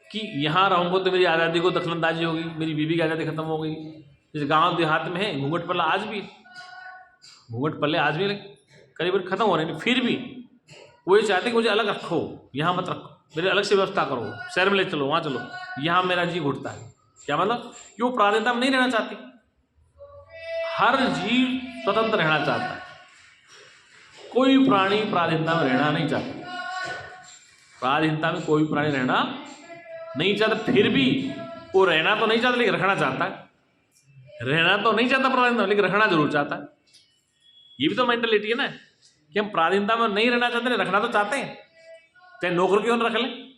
कि यहाँ रहूँगा तो मेरी आज़ादी को दखलंदाजी होगी, मेरी बीवी की आज़ादी खत्म हो गई। जैसे गांव देहात में है, घूंघट पल्ला आज भी, घूंघट पल्ले आज भी करीबन खत्म हो रहे हैं, फिर भी वो ये चाहते कि मुझे अलग रखो, यहाँ मत रखो, मेरे अलग से व्यवस्था करो, शहर में ले चलो, वहाँ चलो, यहाँ मेरा जी घुटता है। क्या मतलब कि वो पराधीनता में नहीं रहना चाहती। हर जीव स्वतंत्र रहना चाहता है, कोई प्राणी पराधीनता में रहना नहीं चाहता। पराधीनता में कोई प्राणी रहना नहीं चाहता, फिर भी वो रहना तो नहीं चाहता लेकिन रखना चाहता है। रहना तो नहीं चाहता पराधीनता, लेकिन रखना जरूर चाहता है। ये भी तो मेंटलिटी है ना, कि हम पराधीनता में नहीं रहना चाहते, रखना तो चाहते हैं। चाहे नौकर क्यों न रख लें,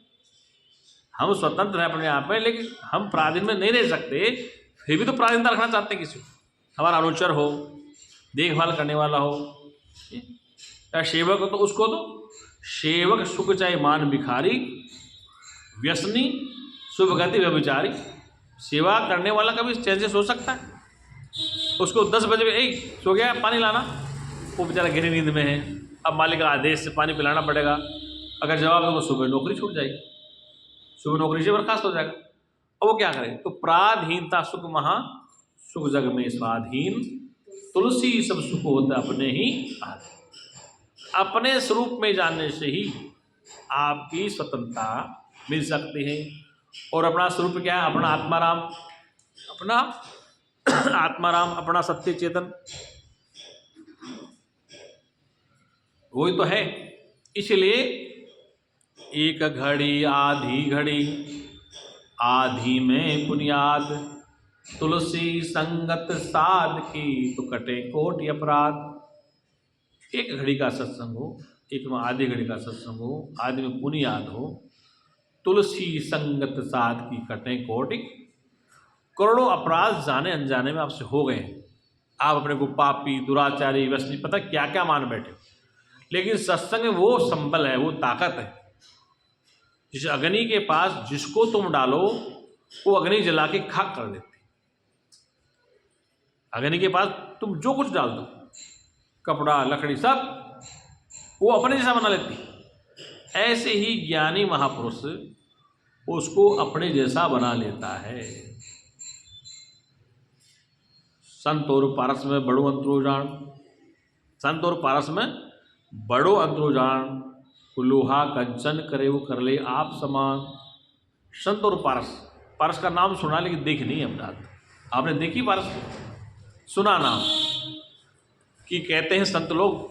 हम स्वतंत्र हैं अपने आप में, लेकिन हम पराधीन में नहीं रह सकते, फिर भी तो पराधीनता रखना चाहते हैं। किसी को हमारा अनुचर हो, देखभाल करने वाला हो या सेवक हो, तो उसको तो सेवक सुख चाहे मान भिखारी, व्यसनी शुभ गति व्यभिचारी। सेवा करने वाला कभी चैन से सो सकता है? उसको 10 बजे में सो गया, पानी लाना, वो बेचारा गहरी नींद में है, अब मालिक का आदेश से पानी पिलाना पड़ेगा। अगर जवाब दो तो सुबह नौकरी छूट जाएगी, सुबह नौकरी से बर्खास्त हो जाएगा। अब वो क्या करे? तो पराधीनता सुख महा सुख जग में स्वाधीन, तुलसी सब सुख होता अपने ही आधीन। अपने स्वरूप में जानने से ही आपकी स्वतंत्रता मिल सकती है। और अपना स्वरूप क्या है? अपना आत्माराम, अपना आत्माराम, अपना सत्य चेतन, वही तो है। इसलिए एक घड़ी आधी घड़ी आधि में बुनियाद, तुलसी संगत साध की, तो कटे कोटि अपराध। एक घड़ी का सत्संग हो, एक में आधी घड़ी का सत्संग हो, आधि में बुनियाद हो, तुलसी संगत साध की, कटे कोटि। करोड़ों अपराध जाने अनजाने में आपसे हो गए, आप अपने को पापी, दुराचारी, व्यसनी, पता क्या क्या मान बैठे, लेकिन सत्संग में वो संबल है, वो ताकत है, जिस अग्नि के पास जिसको तुम डालो वो अग्नि जला के खाक कर देती। अग्नि के पास तुम जो कुछ डाल दो, कपड़ा, लकड़ी, सब वो अपने जैसा बना लेती। ऐसे ही ज्ञानी महापुरुष उसको अपने जैसा बना लेता है। संत और पारस में बड़ो अंतरो जान, संत और पारस में बड़ो अंतरो जान, लोहा कंचन करे वो कर ले आप समान। संत और पारस, पारस का नाम सुना लेकिन देखी नहीं है। आपने देखी पारस? सुना नाम कि कहते हैं संत लोग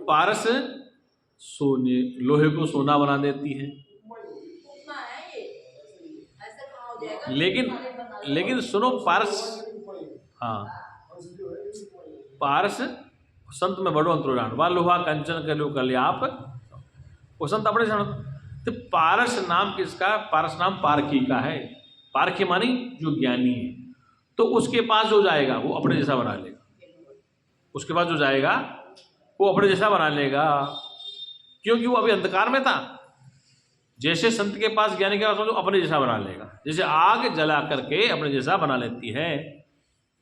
पारस सोने, लोहे को सोना बना देती है।
उपमा है ये, ऐसा कहाँ हो जाएगा?
लेकिन सुनो, पारस, हाँ, पारस संत में बड़ो अंतरोजान, वा लोहा कंचन कर लो कल आप, वो संत अपने जान। तो पारस नाम किसका? पारस नाम पारखी का है। पारखी मानी जो ज्ञानी है, तो उसके पास जो जाएगा वो अपने जैसा बना लेगा। उसके पास जो जाएगा वो अपने जैसा बना लेगा, क्योंकि वो अभी अंधकार में था। जैसे संत के पास, ज्ञानी के पास जो अपने जैसा बना लेगा, जैसे आग जला करके अपने जैसा बना लेती है,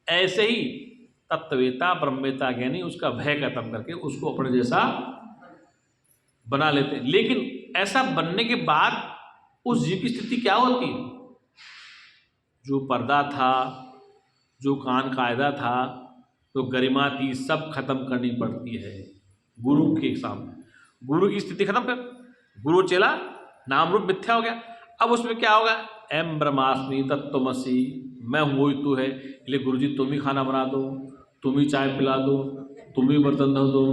ऐसे ही तत्ववेता ब्रह्मवेता ज्ञानी उसका भय खत्म करके उसको अपने जैसा बना लेते हैं। लेकिन ऐसा बनने के बाद उस जीव की स्थिति क्या होती है? जो पर्दा था, जो कान कायदा था, तो गरिमा थी, सब खत्म करनी पड़ती है गुरु के सामने। गुरु की स्थिति खत्म कर, गुरु चेला नाम रूप मिथ्या हो गया। अब उसमें क्या होगा? एम ब्रह्मास्मि तत्त्वमसि, मैं हूँ वही तू है। इसलिए गुरु जी तुम ही खाना बना दो, तुम ही चाय पिला दो, तुम ही बर्तन धो दो,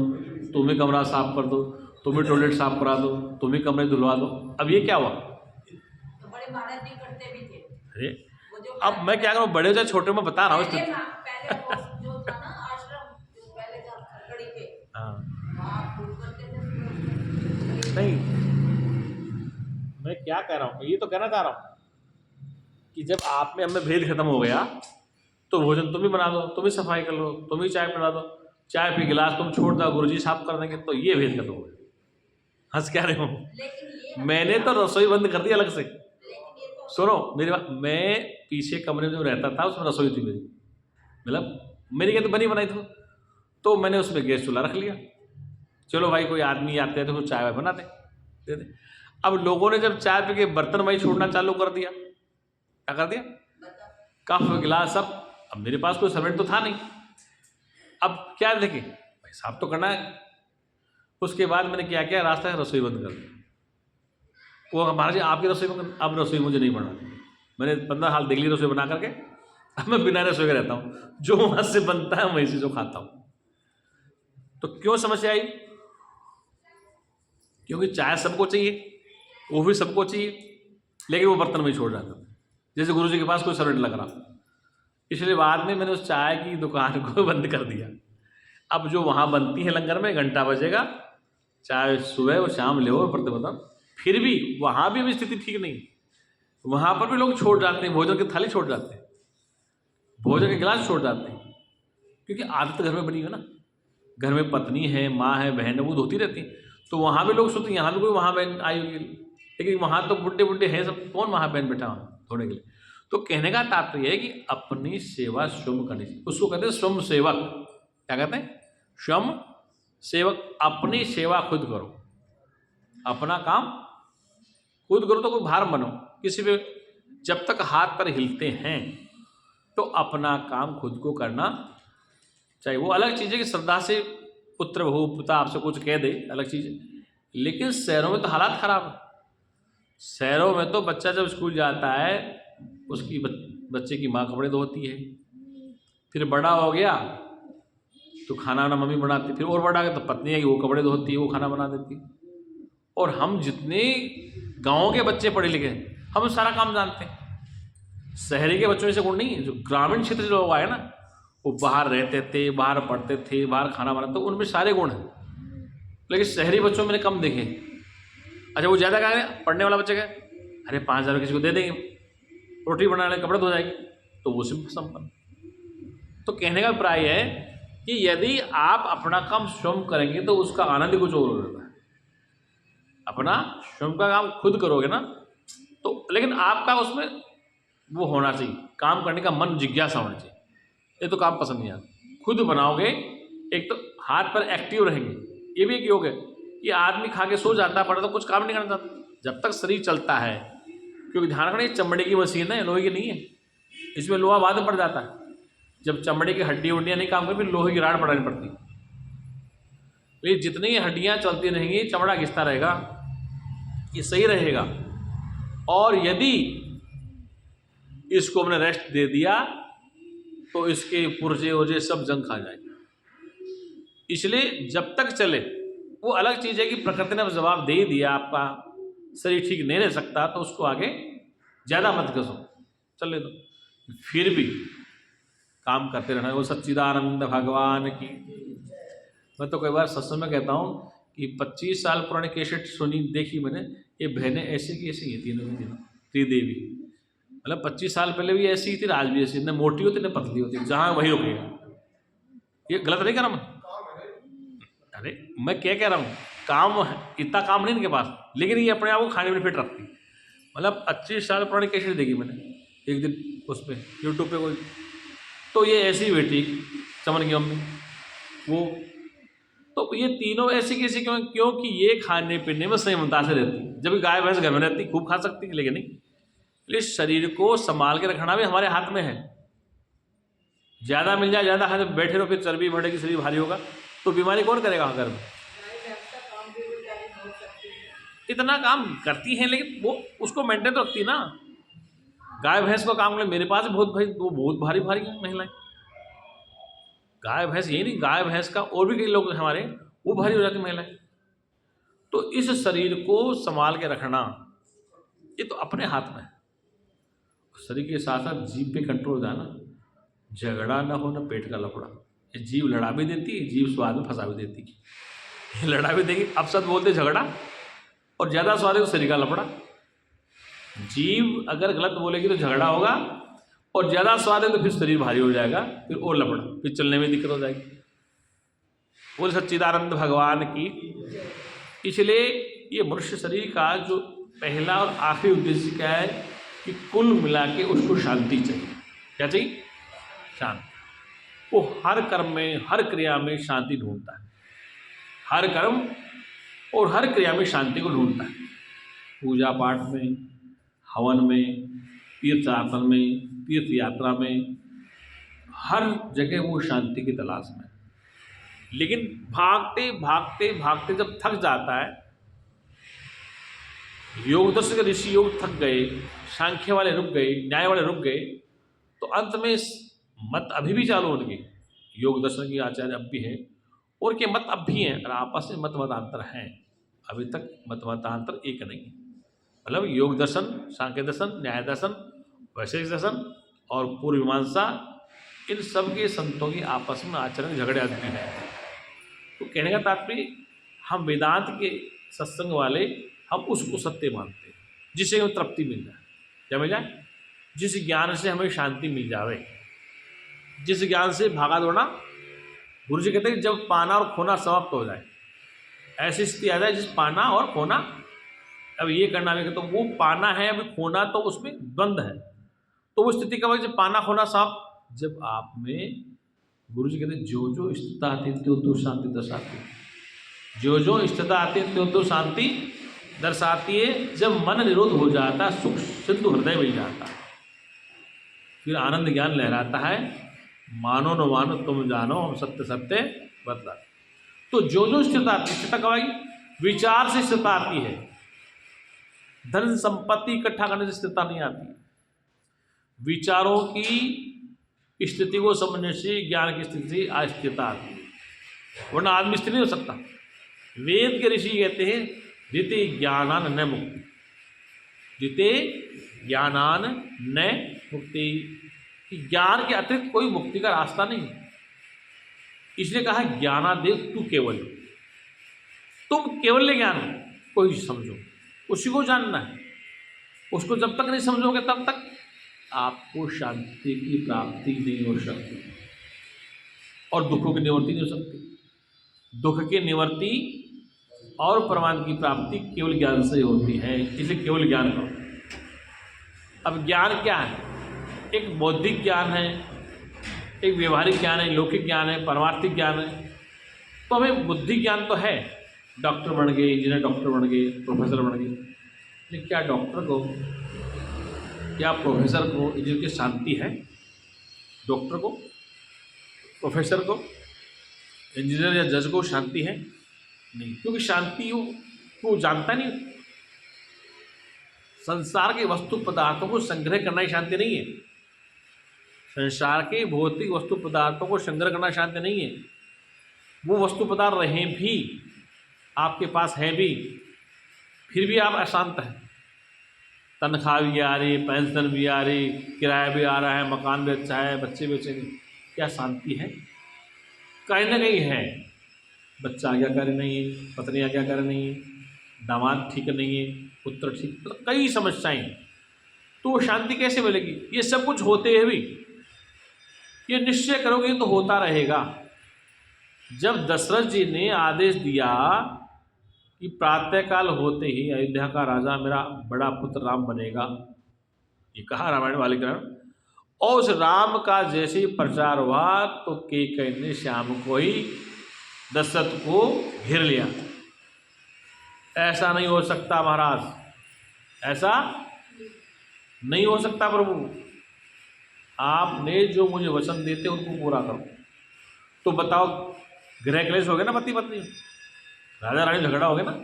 तुम ही कमरा साफ कर दो, तुम ही टॉयलेट साफ करा दो, तुम ही कमरे धुलवा दो। अब ये क्या हुआ?
तो बड़े महाराज जी करते भी थे।
अरे
वो जो
अब मैं क्या करूँ, बड़े हो चाहे छोटे, मैं बता रहा हूँ
पहले
स्थिति।
पहले वो जो था ना आश्रम, जो पहले था खड़गड़ी पे,
हाँ,
वहाँ खूब करते थे।
नहीं, मैं क्या कह रहा हूँ, मैं ये तो कहना चाह रहा हूँ कि जब आप में हमें भेद खत्म हो गया, तो भोजन तुम ही बना दो, तुम ही सफाई कर लो, तुम ही चाय पिला दो, चाय पे गिलास तुम छोड़ दो, गुरुजी साफ कर देंगे, तो ये भेद खत्म हो गया। हंस क्या रहे हो?
लेकिन ये
मैंने तो रसोई बंद कर दी अलग से।
लेकिन ये तो
सुनो मेरी बात, मैं पीछे कमरे में जो रहता था उसमें रसोई थी मेरी, मतलब मेरी क्या तो बनी बनाई थी, तो मैंने उसमें गैस चूल्हा रख लिया। चलो भाई कोई आदमी आते हैं तो चाय वाय बना दे दे। अब लोगों ने जब चाय पी के बर्तन वही छोड़ना चालू कर दिया, क्या कर दिया? कप गिलास सब। अब मेरे पास कोई सर्वेंट तो था नहीं, अब क्या देखें भाई, साफ तो करना है। उसके बाद मैंने क्या किया, रास्ता है रसोई बंद कर दी। वो महाराज जी आपकी रसोई बंद, अब रसोई मुझे नहीं बनानी। मैंने 15 साल देख ली रसोई बना करके, अब मैं बिना रसोई के रहता हूँ, जो वहाँ से बनता है वहीं से जो खाता हूँ। तो क्यों समस्या आई? क्योंकि चाय सबको चाहिए, वो भी सबको चाहिए, लेकिन वो बर्तन में छोड़ जाता था, जैसे गुरु जी के पास कोई सर्वेंट लग रहा। इसलिए बाद में मैंने उस चाय की दुकान को बंद कर दिया। अब जो वहाँ बनती है लंगर में, घंटा बजेगा, चाहे सुबह और शाम ले और बर्तन, फिर भी वहाँ भी स्थिति ठीक नहीं। वहाँ पर भी लोग छोड़ जाते हैं, भोजन की थाली छोड़ जाते हैं, भोजन के गिलास छोड़ जाते हैं, क्योंकि आदत घर में बनी है ना। घर में पत्नी है, माँ है, बहन है, वो धोती रहती है, तो वहाँ भी लोग सोचते हैं यहाँ भी कोई वहाँ बहन आई होगी, लेकिन वहाँ तो बुढ़े बुढ़े हैं सब, कौन वहाँ बहन बैठा धोने के लिए। तो कहने का तात्पर्य है कि अपनी सेवा स्वयं करनी चाहिए। उसको कहते हैं स्वयं सेवक। क्या कहते हैं? स्वयं सेवक। अपनी सेवा खुद करो, अपना काम खुद करो, तो कोई भार बनो किसी पे। जब तक हाथ पर हिलते हैं तो अपना काम खुद को करना चाहिए। वो अलग चीज़ है कि श्रद्धा से पुत्र हो, पिता आपसे कुछ कह दे, अलग चीज़ है। लेकिन शहरों में तो हालात खराब है। शहरों में तो बच्चा जब स्कूल जाता है, उसकी बच्चे की माँ कपड़े धोती है, फिर बड़ा हो गया तो खाना वाना मम्मी बनाती, फिर और बड़ा गया तो पत्नी है कि वो कपड़े धोती है, वो खाना बना देती है। और हम जितने गाँव के बच्चे पढ़े लिखे, हम सारा काम जानते हैं। शहरी के बच्चों में से गुण नहीं है। जो ग्रामीण क्षेत्र के लोग आए ना, वो बाहर रहते थे, बाहर पढ़ते थे, बाहर खाना बनाते, उनमें सारे गुण हैं। लेकिन शहरी बच्चों में मैंने कम देखे। अच्छा, वो ज़्यादा कहा पढ़ने वाला बच्चा क्या, अरे 5,000 किसी को दे देंगे, रोटी बना ले, कपड़े धो जाएगी, तो वो सिंपल संपन्न। तो कहने का अभिप्राय है कि यदि आप अपना काम स्वयं करेंगे तो उसका आनंद ही कुछ और होता है। अपना स्वयं का काम खुद करोगे ना, तो लेकिन आपका उसमें वो होना चाहिए, काम करने का मन, जिज्ञासा होना चाहिए। ये तो काम पसंद नहीं आता। खुद बनाओगे, एक तो हाथ पर एक्टिव रहेंगे। ये भी एक योग है कि आदमी खा के सो जाता है, पड़ा तो कुछ काम नहीं करना चाहता जब तक शरीर चलता है। क्योंकि ध्यान रखना, ये चमड़े की मशीन है, लोहे की नहीं है। इसमें लोहा बाद में पड़ जाता है। जब चमड़े की हड्डियाँ उड्डियाँ नहीं काम कर, फिर लोहे की राड पड़ानी पड़ती। तो जितनी हड्डियाँ चलती रहेंगी, चमड़ा घिसता रहेगा, ये सही रहेगा। और यदि इसको हमने रेस्ट दे दिया तो इसके पुर्जे उर्जे सब जंग खा जाएंगे। इसलिए जब तक चले, वो अलग चीज़ है कि प्रकृति ने जवाब दे दिया, आपका शरीर ठीक नहीं रह सकता, तो उसको आगे ज़्यादा मत घसो, चले दो। फिर भी काम करते रहना। वो सच्चिदानंद भगवान की। मैं तो कई बार सत्संग में कहता हूँ कि 25 साल पुरानी कैसेट सुनी, देखी मैंने, ये बहनें ऐसे की ऐसी हैं, तीनों की तीनों, त्रिदेवी। मतलब 25 साल पहले भी ऐसी ही थी, आज भी ऐसी, न मोटी होती न पतली होती, जहाँ वही रुकेगा। ये गलत नहीं कह रहा मैं। अरे मैं क्या कह रहा हूँ, काम इतना काम नहीं इनके पास, लेकिन ये अपने आप को खाने में फिट रखती। मतलब 25 साल पुरानी कैसेट देखी मैंने एक दिन उस पर यूट्यूब पे कोई, तो ये ऐसी बेटी चमन की मम्मी वो, तो ये तीनों ऐसी कैसी क्यों? क्योंकि ये खाने पीने में संयमता से रहती। जब गाय भैंस घर में रहती, खूब खा सकती है, लेकिन नहीं। इसलिए शरीर को संभाल के रखना भी हमारे हाथ में है। ज़्यादा मिल जाए, ज़्यादा हाथ में बैठे रहो, फिर चर्बी बढ़ेगी, शरीर भारी होगा, तो बीमारी कौन करेगा घर में? इतना काम करती हैं, लेकिन वो उसको मेंटेन तो रखती ना। गाय भैंस को काम ले, मेरे पास बहुत भाई, वो बहुत भारी भारी महिलाएं। गाय भैंस यही नहीं, गाय भैंस का और भी कई लोग हमारे, वो भारी हो जाती महिलाएं। तो इस शरीर को संभाल के रखना, ये तो अपने हाथ में है। शरीर के साथ साथ जीभ पे कंट्रोल हो जाना, झगड़ा ना हो, ना पेट का लफड़ा। ये जीभ लड़ा भी देती है, जीभ स्वाद में फंसा भी देती है। ये लड़ा भी देगी, अब सब बोलते झगड़ा, और ज़्यादा स्वाद है तो शरीर का लफड़ा। जीभ अगर गलत बोलेगी तो झगड़ा होगा, और ज़्यादा स्वाद है तो फिर शरीर भारी हो जाएगा, फिर और लफड़ा, फिर चलने में दिक्कत हो जाएगी। बोल सच्चिदानंद भगवान की। इसलिए ये मनुष्य शरीर का जो पहला और आखिरी उद्देश्य क्या है कि कुल मिला के उसको शांति चाहिए। क्या चाहिए? शांति। वो हर कर्म में, हर क्रिया में शांति ढूंढता है। हर कर्म और हर क्रिया में शांति को ढूंढता है। पूजा पाठ में, हवन में, तीर्थ आसन में, तीर्थ यात्रा में, हर जगह वो शांति की तलाश में। लेकिन भागते भागते भागते जब थक जाता है, योग दर्शन के ऋषि योग थक गए, सांख्य वाले रुक गए, न्याय वाले रुक गए, तो अंत में मत अभी भी चालू हो गए। योग दर्शन के आचार्य अब भी हैं, और के मत अब भी हैं, और आपस में मतमतांतर हैं। अभी तक मतमतांतर एक नहीं। मतलब योग दर्शन, सांख्य दर्शन, न्याय दर्शन, वैशेषिक दर्शन और पूर्व मीमांसा, इन सब के संतों के आपस में आचरण झगड़े आते हैं। तो कहने का तात्पर्य, हम वेदांत के सत्संग वाले, हम उसको सत्य मानते हैं, जिससे हमें तृप्ति मिल जाए। क्या मिल जाए? जिस ज्ञान से हमें शांति मिल जाए, जिस ज्ञान से भागा दौड़ना, गुरु जी कहते हैं जब पाना और खोना समाप्त हो जाए, ऐसी स्थिति आ जाए जिस पाना और खोना, अब ये करना भी तो वो पाना है, अभी खोना तो उसमें द्वंद्व है। तो वो स्थिति कब है जब पाना खोना समाप्त? जब आप में, गुरु जी कहते हैं जो जो स्थिति आती है त्यो तो शांति दर्शाती है। जो जो स्थिति आती है त्यो तो शांति दर्शाती है। जब मन निरोध हो जाता, सुख सिंधु हृदय मिल जाता, फिर आनंद ज्ञान लहराता है। मानो न मानो तुम जानो, हम सत्य सत्य बतला। तो जो जो स्थिति आती है, स्थिति कब आएगी? विचार से स्थिति आती है। धन संपत्ति इकट्ठा करने से स्थिरता नहीं आती। विचारों की स्थिति को समझने से, ज्ञान की स्थिति से अस्थिरता आती है, वरना आदमी स्थिर नहीं हो सकता। वेद के ऋषि कहते हैं रीति ज्ञानान न मुक्ति। जिते ज्ञानान न मुक्ति, कि ज्ञान के अतिरिक्त कोई मुक्ति का रास्ता नहीं। इसलिए कहा ज्ञानादेव तू केवल, तुम केवल ज्ञान को ही समझो, उसी को जानना है। उसको जब तक नहीं समझोगे तब तक आपको शांति की प्राप्ति नहीं हो सकती और दुखों की निवृत्ति नहीं हो सकती। दुख की निवृत्ति और परमात्मा की प्राप्ति केवल ज्ञान से होती है, इसलिए केवल ज्ञान करो। अब ज्ञान क्या है? एक बौद्धिक ज्ञान है, एक व्यवहारिक ज्ञान है, लौकिक ज्ञान है, परमार्थिक ज्ञान है। तो हमें बुद्धि ज्ञान तो है, डॉक्टर बन गए, इंजीनियर डॉक्टर बन गए, प्रोफेसर बन गए, लेकिन क्या डॉक्टर को, क्या प्रोफेसर को इंजीनियर की शांति है? डॉक्टर को, प्रोफेसर को, इंजीनियर या जज को शांति है? नहीं, क्योंकि शांति वो जानता नहीं। संसार के वस्तु पदार्थों को संग्रह करना ही शांति नहीं है। संसार के भौतिक वस्तु पदार्थों को संग्रह करना शांति नहीं है। वो वस्तु पदार्थ रहें भी, आपके पास है भी, फिर भी आप अशांत हैं। तनख्वाह भी आ रही, पेंशन भी आ रही, किराया भी आ रहा है, मकान भी अच्छा है, बच्चे भी अच्छे नहीं, क्या शांति है? कहीं ना कहीं है। बच्चा आज्ञाकारी नहीं है, पत्नी आज्ञाकारी नहीं है, दामाद ठीक नहीं है, पुत्र ठीक, तो कई समस्याएं, तो वो शांति कैसे मिलेगी? ये सब कुछ होते हुए भी ये निश्चय करोगे तो होता रहेगा। जब दशरथ जी ने आदेश दिया कि प्रातःकाल होते ही अयोध्या का राजा मेरा बड़ा पुत्र राम बनेगा, ये कहा रामायण वाले ग्रहण, और उस राम का जैसे ही प्रचार हुआ तो कैकेयी ने श्याम को ही दशरथ को घेर लिया। ऐसा नहीं हो सकता महाराज, ऐसा नहीं हो सकता प्रभु, आपने जो मुझे वचन देते उनको पूरा करो। तो बताओ, गृह क्लेश हो गया ना, पति पत्नी, राजा रानी झगड़ा हो गया ना,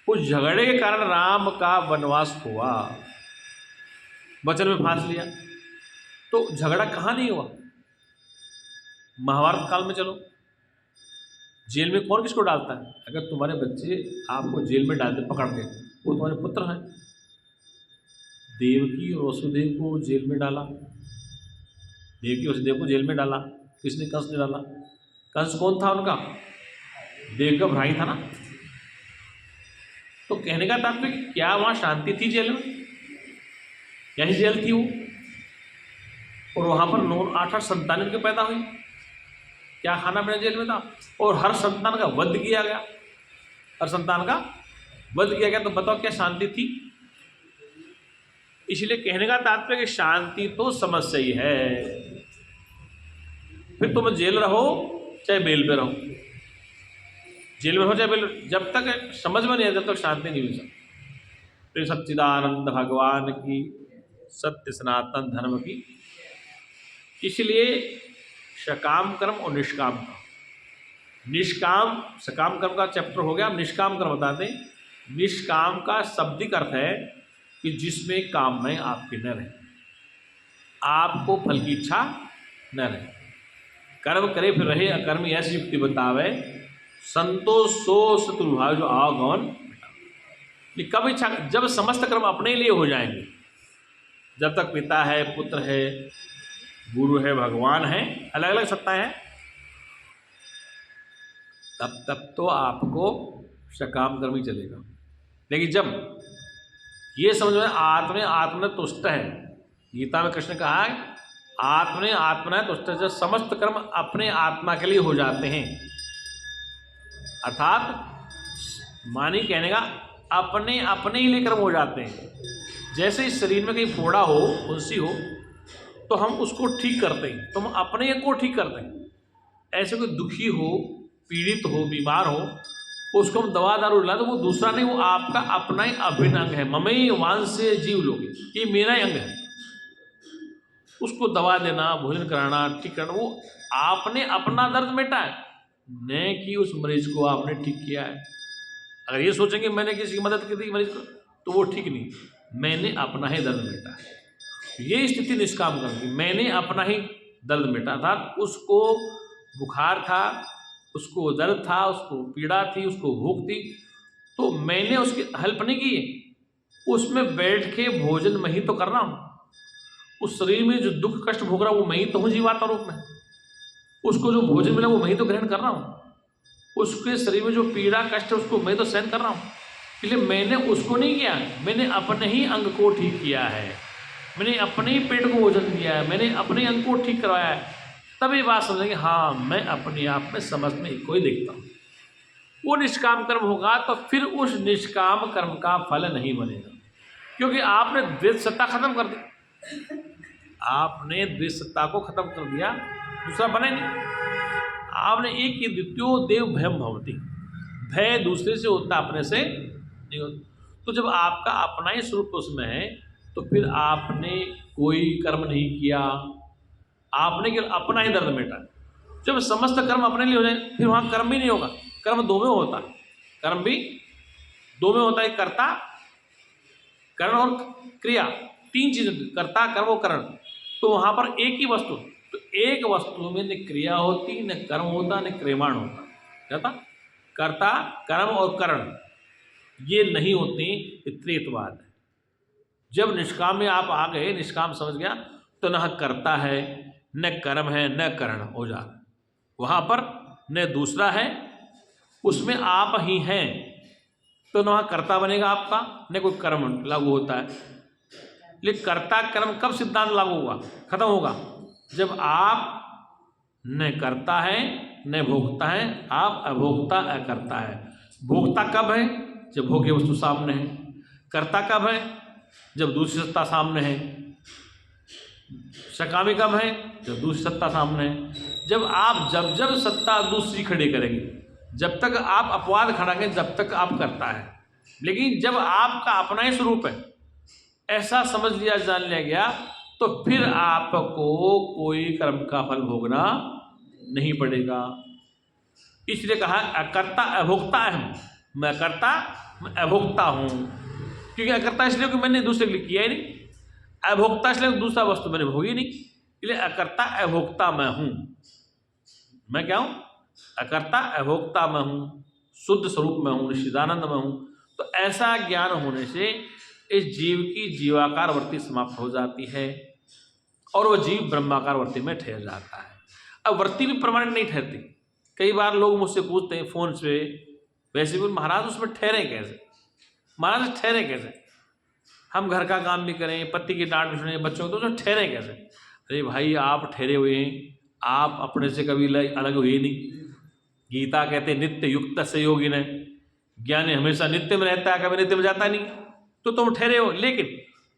उस झगड़े के कारण राम का वनवास हुआ, वचन में फांस लिया। तो झगड़ा कहाँ नहीं हुआ? महाभारत काल में चलो, जेल में कौन किसको डालता है? अगर तुम्हारे बच्चे आपको जेल में डालते पकड़ के, वो तुम्हारे पुत्र हैं। देवकी और वसुदेव को जेल में डाला, देवकी वसुदेव को जेल में डाला, किसने? कंस ने डाला। कंस कौन था उनका? देव का भाई था ना। तो कहने का तात्पर्य क्या वहाँ शांति थी जेल में? यही जेल थी वो, और वहाँ पर 9-8 संतान उनके पैदा हुई। क्या खाना पीना जेल में था, और हर संतान का वध किया गया, हर संतान का वध किया गया। तो बताओ क्या शांति थी? इसलिए कहने का तात्पर्य कि शांति तो समस्या ही है। फिर तुम जेल रहो चाहे बेल पे रहो, जेल में हो चाहे बेल, जब तक समझ में नहीं आए तब तक शांति नहीं मिल सकती। तो सच्चिदानंद भगवान की, सत्य सनातन धर्म की। इसलिए सकाम कर्म और निष्काम कर्म, निष्काम सकाम कर्म का चैप्टर हो गया। निष्काम कर्म बता दें। निष्काम का शाब्दिक अर्थ है कि जिसमें कामनाएं आपकी न रहे, आपको फल की इच्छा न रहे, कर्म करे फिर रहे अकर्मी, ऐसी युक्ति बतावे, संतोष सो शत्रुभाव जो आगमन। कब इच्छा? जब समस्त कर्म अपने लिए हो जाएंगे, जब तक पिता है, पुत्र है, गुरु है, भगवान है, अलग अलग सत्ताएं हैं, तब तो आपको सकाम कर्म ही चलेगा। लेकिन जब ये समझ में आत्मने तुष्ट है, गीता में कृष्ण कहा है आत्मने आत्मना तुष्ट है, जब समस्त कर्म अपने आत्मा के लिए हो जाते हैं, अर्थात मानी कहने का अपने ही लिए कर्म हो जाते हैं। जैसे इस शरीर में कहीं फोड़ा हो, उलसी हो, तो हम उसको ठीक करते हैं, तो हम अपने को ठीक करते हैं। ऐसे कोई दुखी हो, पीड़ित हो, बीमार हो, उसको हम दवा दारू दिला, तो वो दूसरा नहीं, वो आपका अपना ही अभिन्न अंग है। ममई वांसे जीव लोगे, ये मेरा ही अंग है। उसको दवा देना, भोजन कराना, ठीक करना, वो आपने अपना दर्द मिटा है, न कि उस मरीज को आपने ठीक किया है। अगर ये सोचेंगे मैंने किसी की मदद की थी मरीज को, तो वो ठीक नहीं, मैंने अपना ही दर्द मिटा है। ये स्थिति निष्काम कर्म की, मैंने अपना ही दर्द मिटा, अर्थात उसको बुखार था, उसको दर्द था, उसको पीड़ा थी, उसको भूख थी, तो मैंने उसकी हेल्प नहीं की, उसमें बैठ के भोजन मैं ही तो कर रहा हूँ। उस शरीर में जो दुख कष्ट भोग रहा हूँ वो मैं ही तो हूँ जीवात्मा रूप में। उसको जो भोजन मिला वो मैं ही तो ग्रहण कर रहा हूँ। उसके शरीर में जो पीड़ा कष्ट है उसको मैं तो सहन कर रहा हूँ। इसलिए मैंने उसको नहीं किया, मैंने अपने ही अंग को ठीक किया है, मैंने अपने ही पेट को भोजन दिया है, मैंने अपने अंग को ठीक करवाया है। तभी बात समझेंगे हाँ मैं अपने आप में समझने को ही देखता हूँ। वो निष्काम कर्म होगा तो फिर उस निष्काम कर्म का फल नहीं बनेगा, क्योंकि आपने द्वेष सत्ता खत्म कर दी। आपने द्वेष सत्ता को खत्म कर दिया, दूसरा बने नहीं। आपने एक ही द्वितीयो देव भयम भवती, भय दूसरे से होता, अपने से नहीं होता। तो जब आपका अपना ही स्वरूप उसमें है तो फिर आपने कोई कर्म नहीं किया, आपने केवल अपना ही दर्द मेटा। जब समस्त कर्म अपने लिए हो जाए फिर वहाँ कर्म भी नहीं होगा। कर्म दो में होता है, कर्म भी दो में होता है, कर्ता करण और क्रिया, तीन चीज, कर्ता कर्म और करण। तो वहाँ पर एक ही वस्तु, तो एक वस्तु में न क्रिया होती, न कर्म होता, न क्रियमाण होता। क्या था? कर्ता कर्म और करण ये नहीं होते, ये त्रित्ववाद है। जब निष्काम में आप आ गए, निष्काम समझ गया, तो न कर्ता है, न कर्म है, न करण हो जा रहा। वहाँ पर न दूसरा है, उसमें आप ही हैं, तो न वहाँ कर्ता बनेगा आपका, न कोई कर्म लागू होता है। लेकिन कर्ता कर्म कब सिद्धांत लागू होगा, खत्म होगा? जब आप न करता है न भोगता है, आप अभोक्ता अकर्ता है। भोक्ता कब है? जब भोग्य वस्तु सामने है। कर्ता कब है? जब दूसरी सत्ता सामने है। सकामी कब है? जब दूसरी सत्ता सामने है। जब जब सत्ता दूसरी खड़ी करेंगे, जब तक आप अपवाद खड़ाएंगे, जब तक आप करता है। लेकिन जब आपका अपना ही स्वरूप है, ऐसा समझ लिया, जान लिया गया, तो फिर आपको कोई कर्म का फल भोगना नहीं पड़ेगा। इसलिए कहा अकर्ता अभोक्ता अहम, मैं कर्ता मैं अभोक्ता हूँ। क्योंकि अकर्ता इसलिए कि मैंने दूसरे के लिए किया ही नहीं, अभोक्ता इसलिए दूसरा वस्तु मैंने भोगी नहीं, इसलिए अकर्ता अभोक्ता मैं हूँ। मैं क्या हूँ? अकर्ता अभोक्ता मैं हूँ, शुद्ध स्वरूप में हूँ, निश्चिदानंद में हूँ। तो ऐसा ज्ञान होने से इस जीव की जीवाकार वृत्ति समाप्त हो जाती है और वह जीव ब्रह्माकार वृत्ति में ठहर जाता है। अब वृत्ति भी परमानेंट नहीं ठहरती। कई बार लोग मुझसे पूछते हैं फोन से, वैसे भी महाराज उसमें ठहरे कैसे? महाराज ठहरे कैसे? हम घर का काम भी करें, पति की डांट भी सुने, बच्चों को, तो उसमें ठहरे कैसे? अरे भाई आप ठहरे हुए हैं, आप अपने से कभी अलग हुए नहीं। गीता कहते नित्य युक्त से योगी ने, ज्ञानी हमेशा नित्य में रहता है, कभी नित्य में जाता नहीं। तो तुम ठहरे हो, लेकिन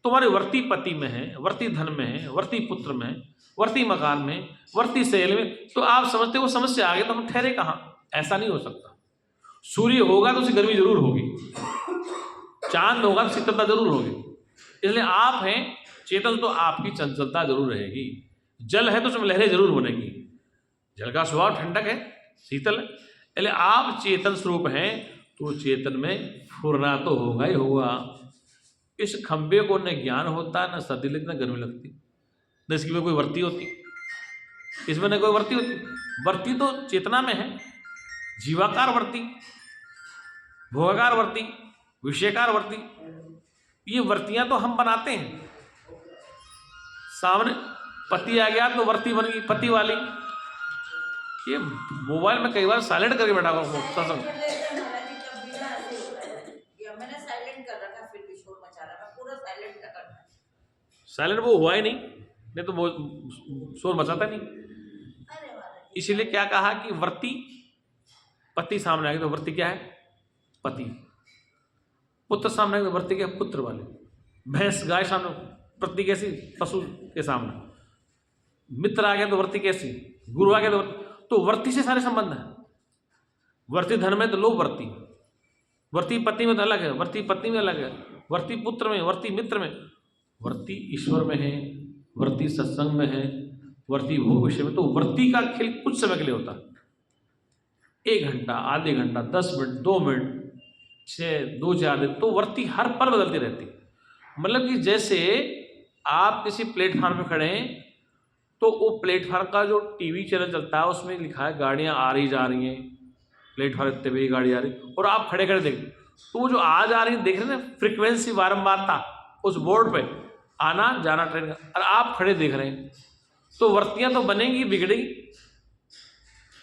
तुम्हारे वर्ती पति में है, वर्ती धन में है, वर्ती पुत्र में है, वर्ती मकान में, वर्ती सेल में, तो आप समझते हो समस्या आ गई, तो हम ठहरे कहाँ? ऐसा नहीं हो सकता। सूर्य होगा तो उसकी गर्मी जरूर होगी, चांद होगा तो शीतलता जरूर होगी। इसलिए आप हैं चेतन, तो आपकी चंचलता जरूर रहेगी। जल है तो उसमें लहरें जरूर बनेगी। जल का स्वभाव ठंडक है, शीतल है। इसलिए आप चेतन स्वरूप हैं, तो चेतन में फुरना तो होगा ही होगा। इस खंबे को न ज्ञान होता, न सर्दी लगती, न गर्मी लगती, न इसकी में कोई वर्ती होती, इसमें न कोई वर्ती होती। वर्ती तो चेतना में है, जीवाकार वर्ती, भोगाकार वर्ती, विषयकार वर्ती। ये वर्तियां तो हम बनाते हैं। सामने पति आ गया तो वर्ती बन गई पति वाली। ये मोबाइल में कई बार साइलेंट करके बैठा हुआ सत्संग।
मैंने साइलेंट कर रखा, फिर भी शोर मचा रहा, मैं पूरा साइलेंट कर रखा।
साइलेंट वो हुआ ही नहीं तो वो शोर मचाता नहीं। इसीलिए क्या कहा कि वर्ती, पति सामने आ गई तो वर्ती क्या है? पति। पुत्र सामने आ गई तो वर्ती क्या? पुत्र वाले। भैंस गाय सामने, प्रति कैसी? पशु के सामने। मित्र आ गया तो वर्ती कैसी? गुरु आ गया तो वर्ती से सारे संबंध है। वर्ती धन में तो लोग वर्ती, वर्ती पति में तो अलग है, वर्ती पत्नी में अलग है, वर्ती पुत्र में, वर्ती मित्र में, वर्ती ईश्वर में है, वर्ती सत्संग में है, वर्ती भोग विषय में। तो वर्ती का खेल कुछ समय के लिए होता है, 1 घंटा, आधे घंटा, 10 मिनट, 2 मिनट, 6, 2-4 दिन। तो वर्ती हर पल बदलती रहती। मतलब कि जैसे आप किसी प्लेटफार्म पे खड़े हैं तो वो प्लेटफार्म का जो टीवी चैनल चलता है उसमें लिखा है गाड़ियाँ आ रही जा रही हैं, प्लेटफार्म इतने बजे गाड़ी आ रही, और आप खड़े खड़े देख, तो वो जो आज आ रही देख रहे हैं ना फ्रिक्वेंसी, बारंबारता, उस बोर्ड पे आना जाना ट्रेन का, और आप खड़े देख रहे हैं, तो वर्तियां तो बनेंगी, बिगड़ेगी।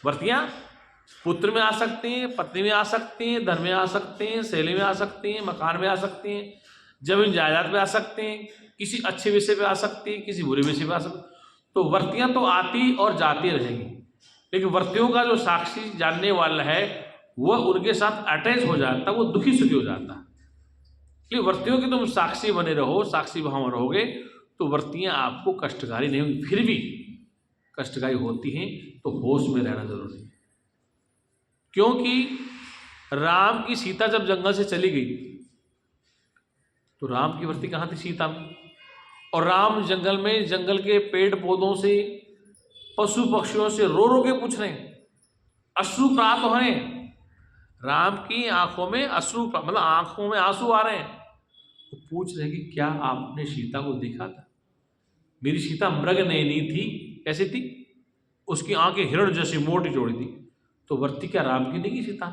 वर्तियां पुत्र में आ सकती हैं, पत्नी में आ सकती हैं, धन में आ सकती हैं, शैली में आ सकती हैं, मकान में आ सकती हैं, जमीन जायदाद में आ सकते हैं, किसी अच्छे विषय पे आ सकती है, किसी बुरे विषय पे आ सकती। तो वर्तियां तो आती और जाती रहेंगी, लेकिन वर्तियों का जो साक्षी जानने वाला है वह उनके साथ अटैच हो जाता, वो दुखी सुखी हो जाता। इसलिए वर्तियों के तुम साक्षी बने रहो, साक्षी भाव रहोगे तो वर्तियां आपको कष्टकारी नहीं होंगी। फिर भी कष्टकारी होती हैं तो होश में रहना जरूरी है, क्योंकि राम की सीता जब जंगल से चली गई तो राम की वर्ती कहाँ थी? सीता में। और राम जंगल में, जंगल के पेड़ पौधों से, पशु पक्षियों से रो रो के पूछ रहे हैं, अश्रु प्राप्त हो रहे हैं, राम की आंखों में अश्रु, मतलब आंखों में आंसू आ रहे हैं। वो पूछ रहे कि क्या आपने सीता को देखा था? मेरी सीता मृग नयनी थी। कैसी थी? उसकी आंखें हिरण जैसी मोटी चौड़ी थी। तो वर्ती क्या राम की नहीं की सीता?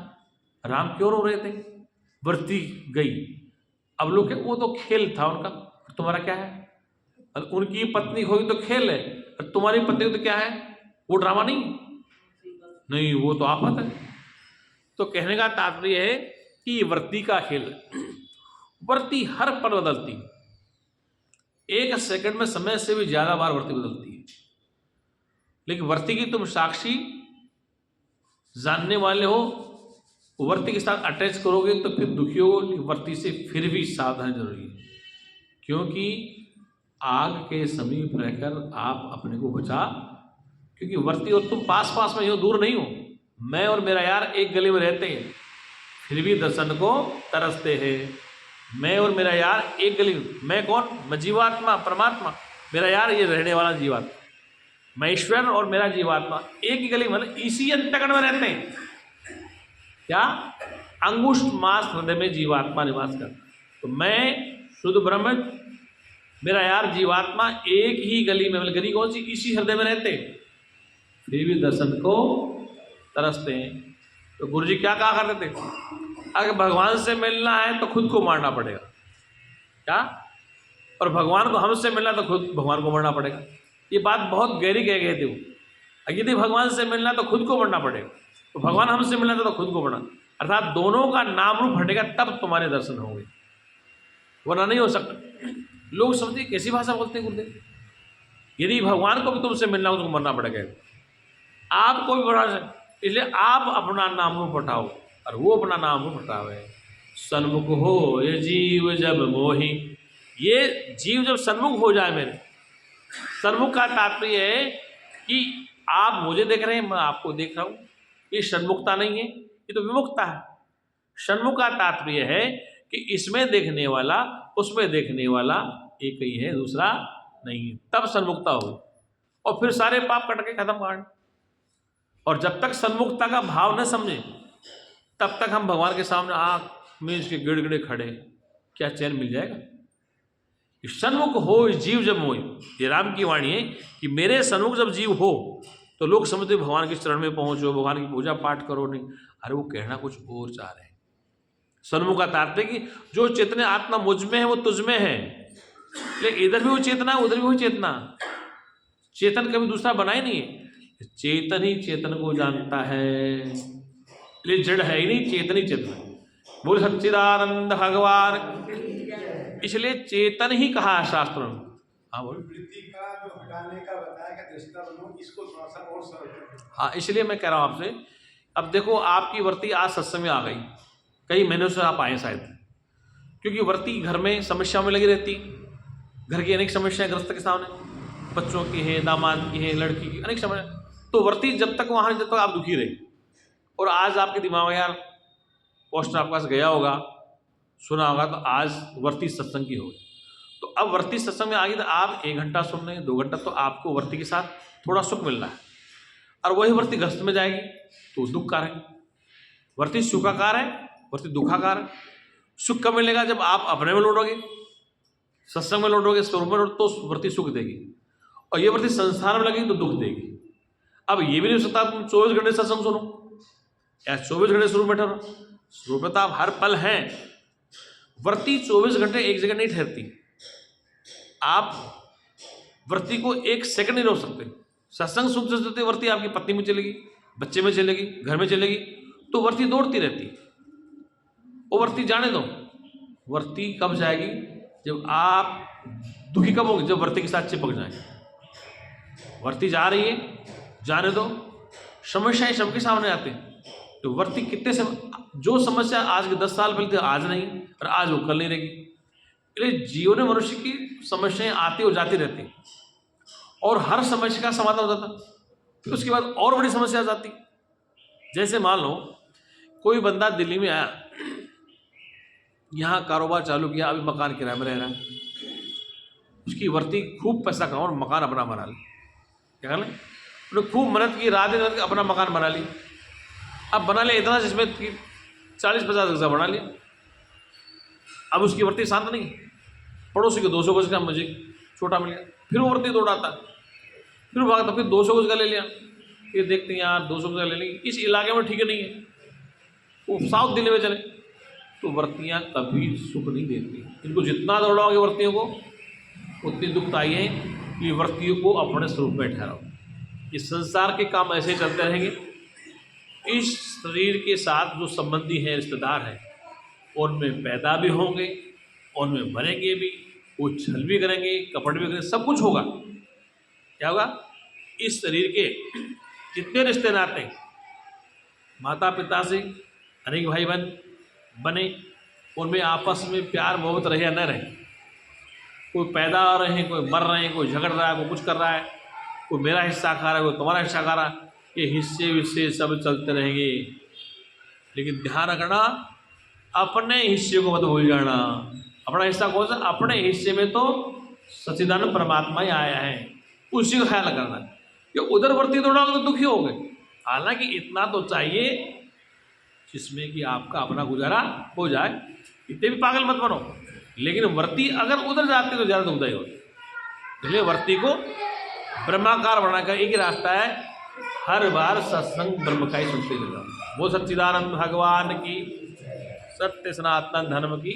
राम क्यों रो रहे थे? वर्ती गई। अब लोग के वो तो खेल था उनका, तुम्हारा क्या है? उनकी पत्नी होगी तो खेल है, और तुम्हारी पत्नी तो क्या है? वो ड्रामा नहीं, वो तो आफत है। तो कहने का तात्पर्य है कि वर्ती का खेल है। वर्ती हर पल बदलती, एक सेकंड में समय से भी ज्यादा बार वर्ती बदलती है, लेकिन वर्ती की तुम साक्षी जानने वाले हो, वर्ती के साथ अटैच करोगे तो फिर दुखी हो। वर्ती से फिर भी सावधान जरूरी है, क्योंकि आग के समीप रहकर आप अपने को बचा, क्योंकि वर्ती और तुम पास पास में हो, दूर नहीं हो। मैं और मेरा यार एक गली में रहते हैं, फिर भी दर्शन को तरसते हैं। मैं और मेरा यार एक गली में, मैं कौन? मैं जीवात्मा, परमात्मा, मेरा यार ये रहने वाला जीवात्मा, मैं ईश्वर और मेरा जीवात्मा एक ही गली, मतलब इसी अंतकण में रहते हैं। क्या? अंगुष्ठ मास हृदय में जीवात्मा निवास करता। तो मैं शुद्ध ब्रह्म, मेरा यार जीवात्मा एक ही गली में, मतलब गली कौन सी? इसी हृदय में रहते हैं, फिर भी दर्शन को तरसते हैं। तो गुरु जी क्या कहा करते थे? अगर भगवान से मिलना है तो खुद को मारना पड़ेगा। क्या? और भगवान को हमसे मिलना तो खुद भगवान को मरना पड़ेगा। ये बात बहुत गहरी कह गए थे वो। यदि भगवान से मिलना तो खुद को मरना पड़ेगा, तो भगवान हमसे मिलना तो खुद को मरना, अर्थात दोनों का नाम रूप हटेगा तब तुम्हारे दर्शन होंगे, वरना नहीं हो सकता। लोग समझते कैसी भाषा बोलते हैं गुरुदेव, यदि भगवान को भी तुमसे मिलना हो तो मरना पड़ेगा, आपको भी बढ़ा सकते, इसलिए आप अपना नाम रूप हटाओ और वो अपना नाम रूप हटावे। सन्मुख हो ये जीव जब मोही, ये जीव जब सन्मुख हो जाए मेरे, सन्मुख का तात्पर्य है कि आप मुझे देख रहे हैं, मैं आपको देख रहा हूँ। ये सन्मुखता नहीं है, ये तो विमुखता है। सन्मुख का तात्पर्य है कि इसमें देखने वाला उसमें देखने वाला एक ही है, दूसरा नहीं है, तब सन्मुखता हो। और फिर सारे पाप कट के खत्म कर। और जब तक सन्मुखता का भाव न समझे तब तक हम भगवान के सामने आँख मींच के गिड़गिड़े खड़े, क्या चैन मिल जाएगा? सन्मुख हो जीव जब मोहि, ये राम की वाणी है कि मेरे सन्मुख जब जीव हो तो लोग समझते भगवान के चरण में पहुंचो, भगवान की पूजा पाठ करो। नहीं, अरे वो कहना कुछ और चाह रहे हैं। सन्मुख का तात्पर्य कि जो चेतने आत्मा मुझ में है वो तुझ में है, लेकिन इधर भी वो चेतना, उधर भी वो चेतना। चेतन कभी दूसरा बना ही नहीं है, चेतन ही चेतन को जानता है, इसलिए जड़ है ही नहीं, चेतन ही चेतन। बोल सच्चिदानंद भगवान, इसलिए चेतन ही कहा है शास्त्र में। हाँ बोल।
वृत्ति का जो हटाने का बताया कि दृष्टा बनो, इसको थोड़ा सा और सरल करें।
हाँ, इसलिए मैं कह रहा हूँ आपसे, अब देखो आपकी वर्ती आज सत्संग में आ गई, कई महीनों से आप आए शायद, क्योंकि वर्ती घर में समस्या में लगी रहती, घर की अनेक समस्याएं ग्रस्त के सामने, बच्चों की है, दामाद की है, लड़की की, अनेक समस्या। तो वर्ती जब तक वहाँ, जब तक आप दुखी रहे। और आज आपके दिमाग में यार पोस्टर आपके पास गया होगा, सुना होगा, तो आज वर्ती सत्संग की होगी। तो अब वर्ती सत्संग में आ गई तो आप 1 घंटा सुन रहे हैं, 2 घंटा, तो आपको वर्ती के साथ थोड़ा सुख मिल रहा है। और वही वर्ती ग्रस्त में जाएगी तो दुखकार है। वर्ती सुखाकार है, वर्ती दुखाकार है। सुख कब मिलेगा? जब आप अपने में लौटोगे, सत्संग में लौटोगे, स्वरूप में लौटो, तो वर्ती सुख देगी। और ये वर्ती संसार में लगेगी तो दुख देगी। अब ये भी नहीं हो सकता तुम 24 घंटे सत्संग सुनो या 24 घंटे स्वरूप में ठहरो। स्वरूपता आप हर पल हैं। वृत्ति 24 घंटे एक जगह नहीं ठहरती। आप वृत्ति को एक सेकंड नहीं रोक सकते। सत्संग सुनते सुनते वृत्ति आपकी पत्नी में चलेगी, बच्चे में चलेगी, घर में चलेगी, तो वृत्ति दौड़ती रहती। वो वृत्ति जाने दो। वृत्ति कब जाएगी? जब आप दुखी कब होंगे? जब वृत्ति के साथ चिपक जाए। वृत्ति जा रही है, जाने दो। समस्याएं सबके सामने आते हैं, तो वृत्ति कितने से जो समस्या आज के 10 साल पहले थी आज नहीं, और आज वो कल नहीं रहेगी। इसलिए जीवन में मनुष्य की समस्याएं आती और जाती रहती, और हर समस्या का समाधान होता था, फिर उसके बाद और बड़ी समस्या आ जाती। जैसे मान लो कोई बंदा दिल्ली में आया, यहाँ कारोबार चालू किया, अभी मकान किराए में रह रहा है, उसकी वृत्ति खूब पैसा कमाओ और मकान अपना बना ली। क्या कर लें? उन्होंने खूब मेहनत की, रात दिन अपना मकान बना ली। अब बना लिया इतना जिसमें 40-50 गज बना लिया। अब उसकी वृत्ति शांत नहीं। पड़ोसी को 200 गज का मुझे छोटा मिल गया, फिर वो वृत्ति दौड़ाता, फिर भागता, फिर 200 गज का ले लिया, फिर देखते हैं यार 200 गज का ले लेंगे, इस इलाके में ठीक नहीं है, वो साउथ दिल्ली में चले। तो वृत्तियाँ कभी सुख नहीं देती। इनको जितना दौड़ाओगे वृत्तियों को, उतनी दुखदाई है कि वृत्तियों को अपने स्वरूप में ठहराओ। इस संसार के काम ऐसे चलते रहेंगे। इस शरीर के साथ जो संबंधी हैं, रिश्तेदार हैं, उनमें पैदा भी होंगे, उनमें मरेंगे भी, वो छल भी करेंगे, कपट भी करेंगे, सब कुछ होगा। क्या होगा? इस शरीर के जितने रिश्ते नाते, माता पिता से अनेक भाई बहन बने, उनमें आपस में प्यार मोहब्बत रहे या न रहे, कोई पैदा हो रहे हैं, कोई मर रहे हैं, कोई झगड़ रहा है, कोई कुछ कर रहा है, कोई मेरा हिस्सा खा रहा है, कोई तुम्हारा हिस्सा खा रहा है, ये हिस्से विस्से सब चलते रहेंगे। लेकिन ध्यान रखना, अपने हिस्से को मत भूल जाना। अपना हिस्सा कौन सा? अपने हिस्से में तो सच्चिदानंद परमात्मा ही आया है, उसी का ख्याल करना। ये उधर वृत्ति दौड़ाओगे तो दुखी होगे। हालांकि इतना तो चाहिए जिसमें कि आपका अपना गुजारा हो जाए, इतने भी पागल मत बनो। लेकिन वृत्ति अगर उधर जाती तो ज़्यादा दुखदाई होती। इसलिए वृत्ति को ब्रह्माकार बनाकर एक ही रास्ता है, हर बार सत्संग ब्रह्म का ही सुनते चले जाओ। वो सच्चिदानंद भगवान की, सत्य सनातन धर्म की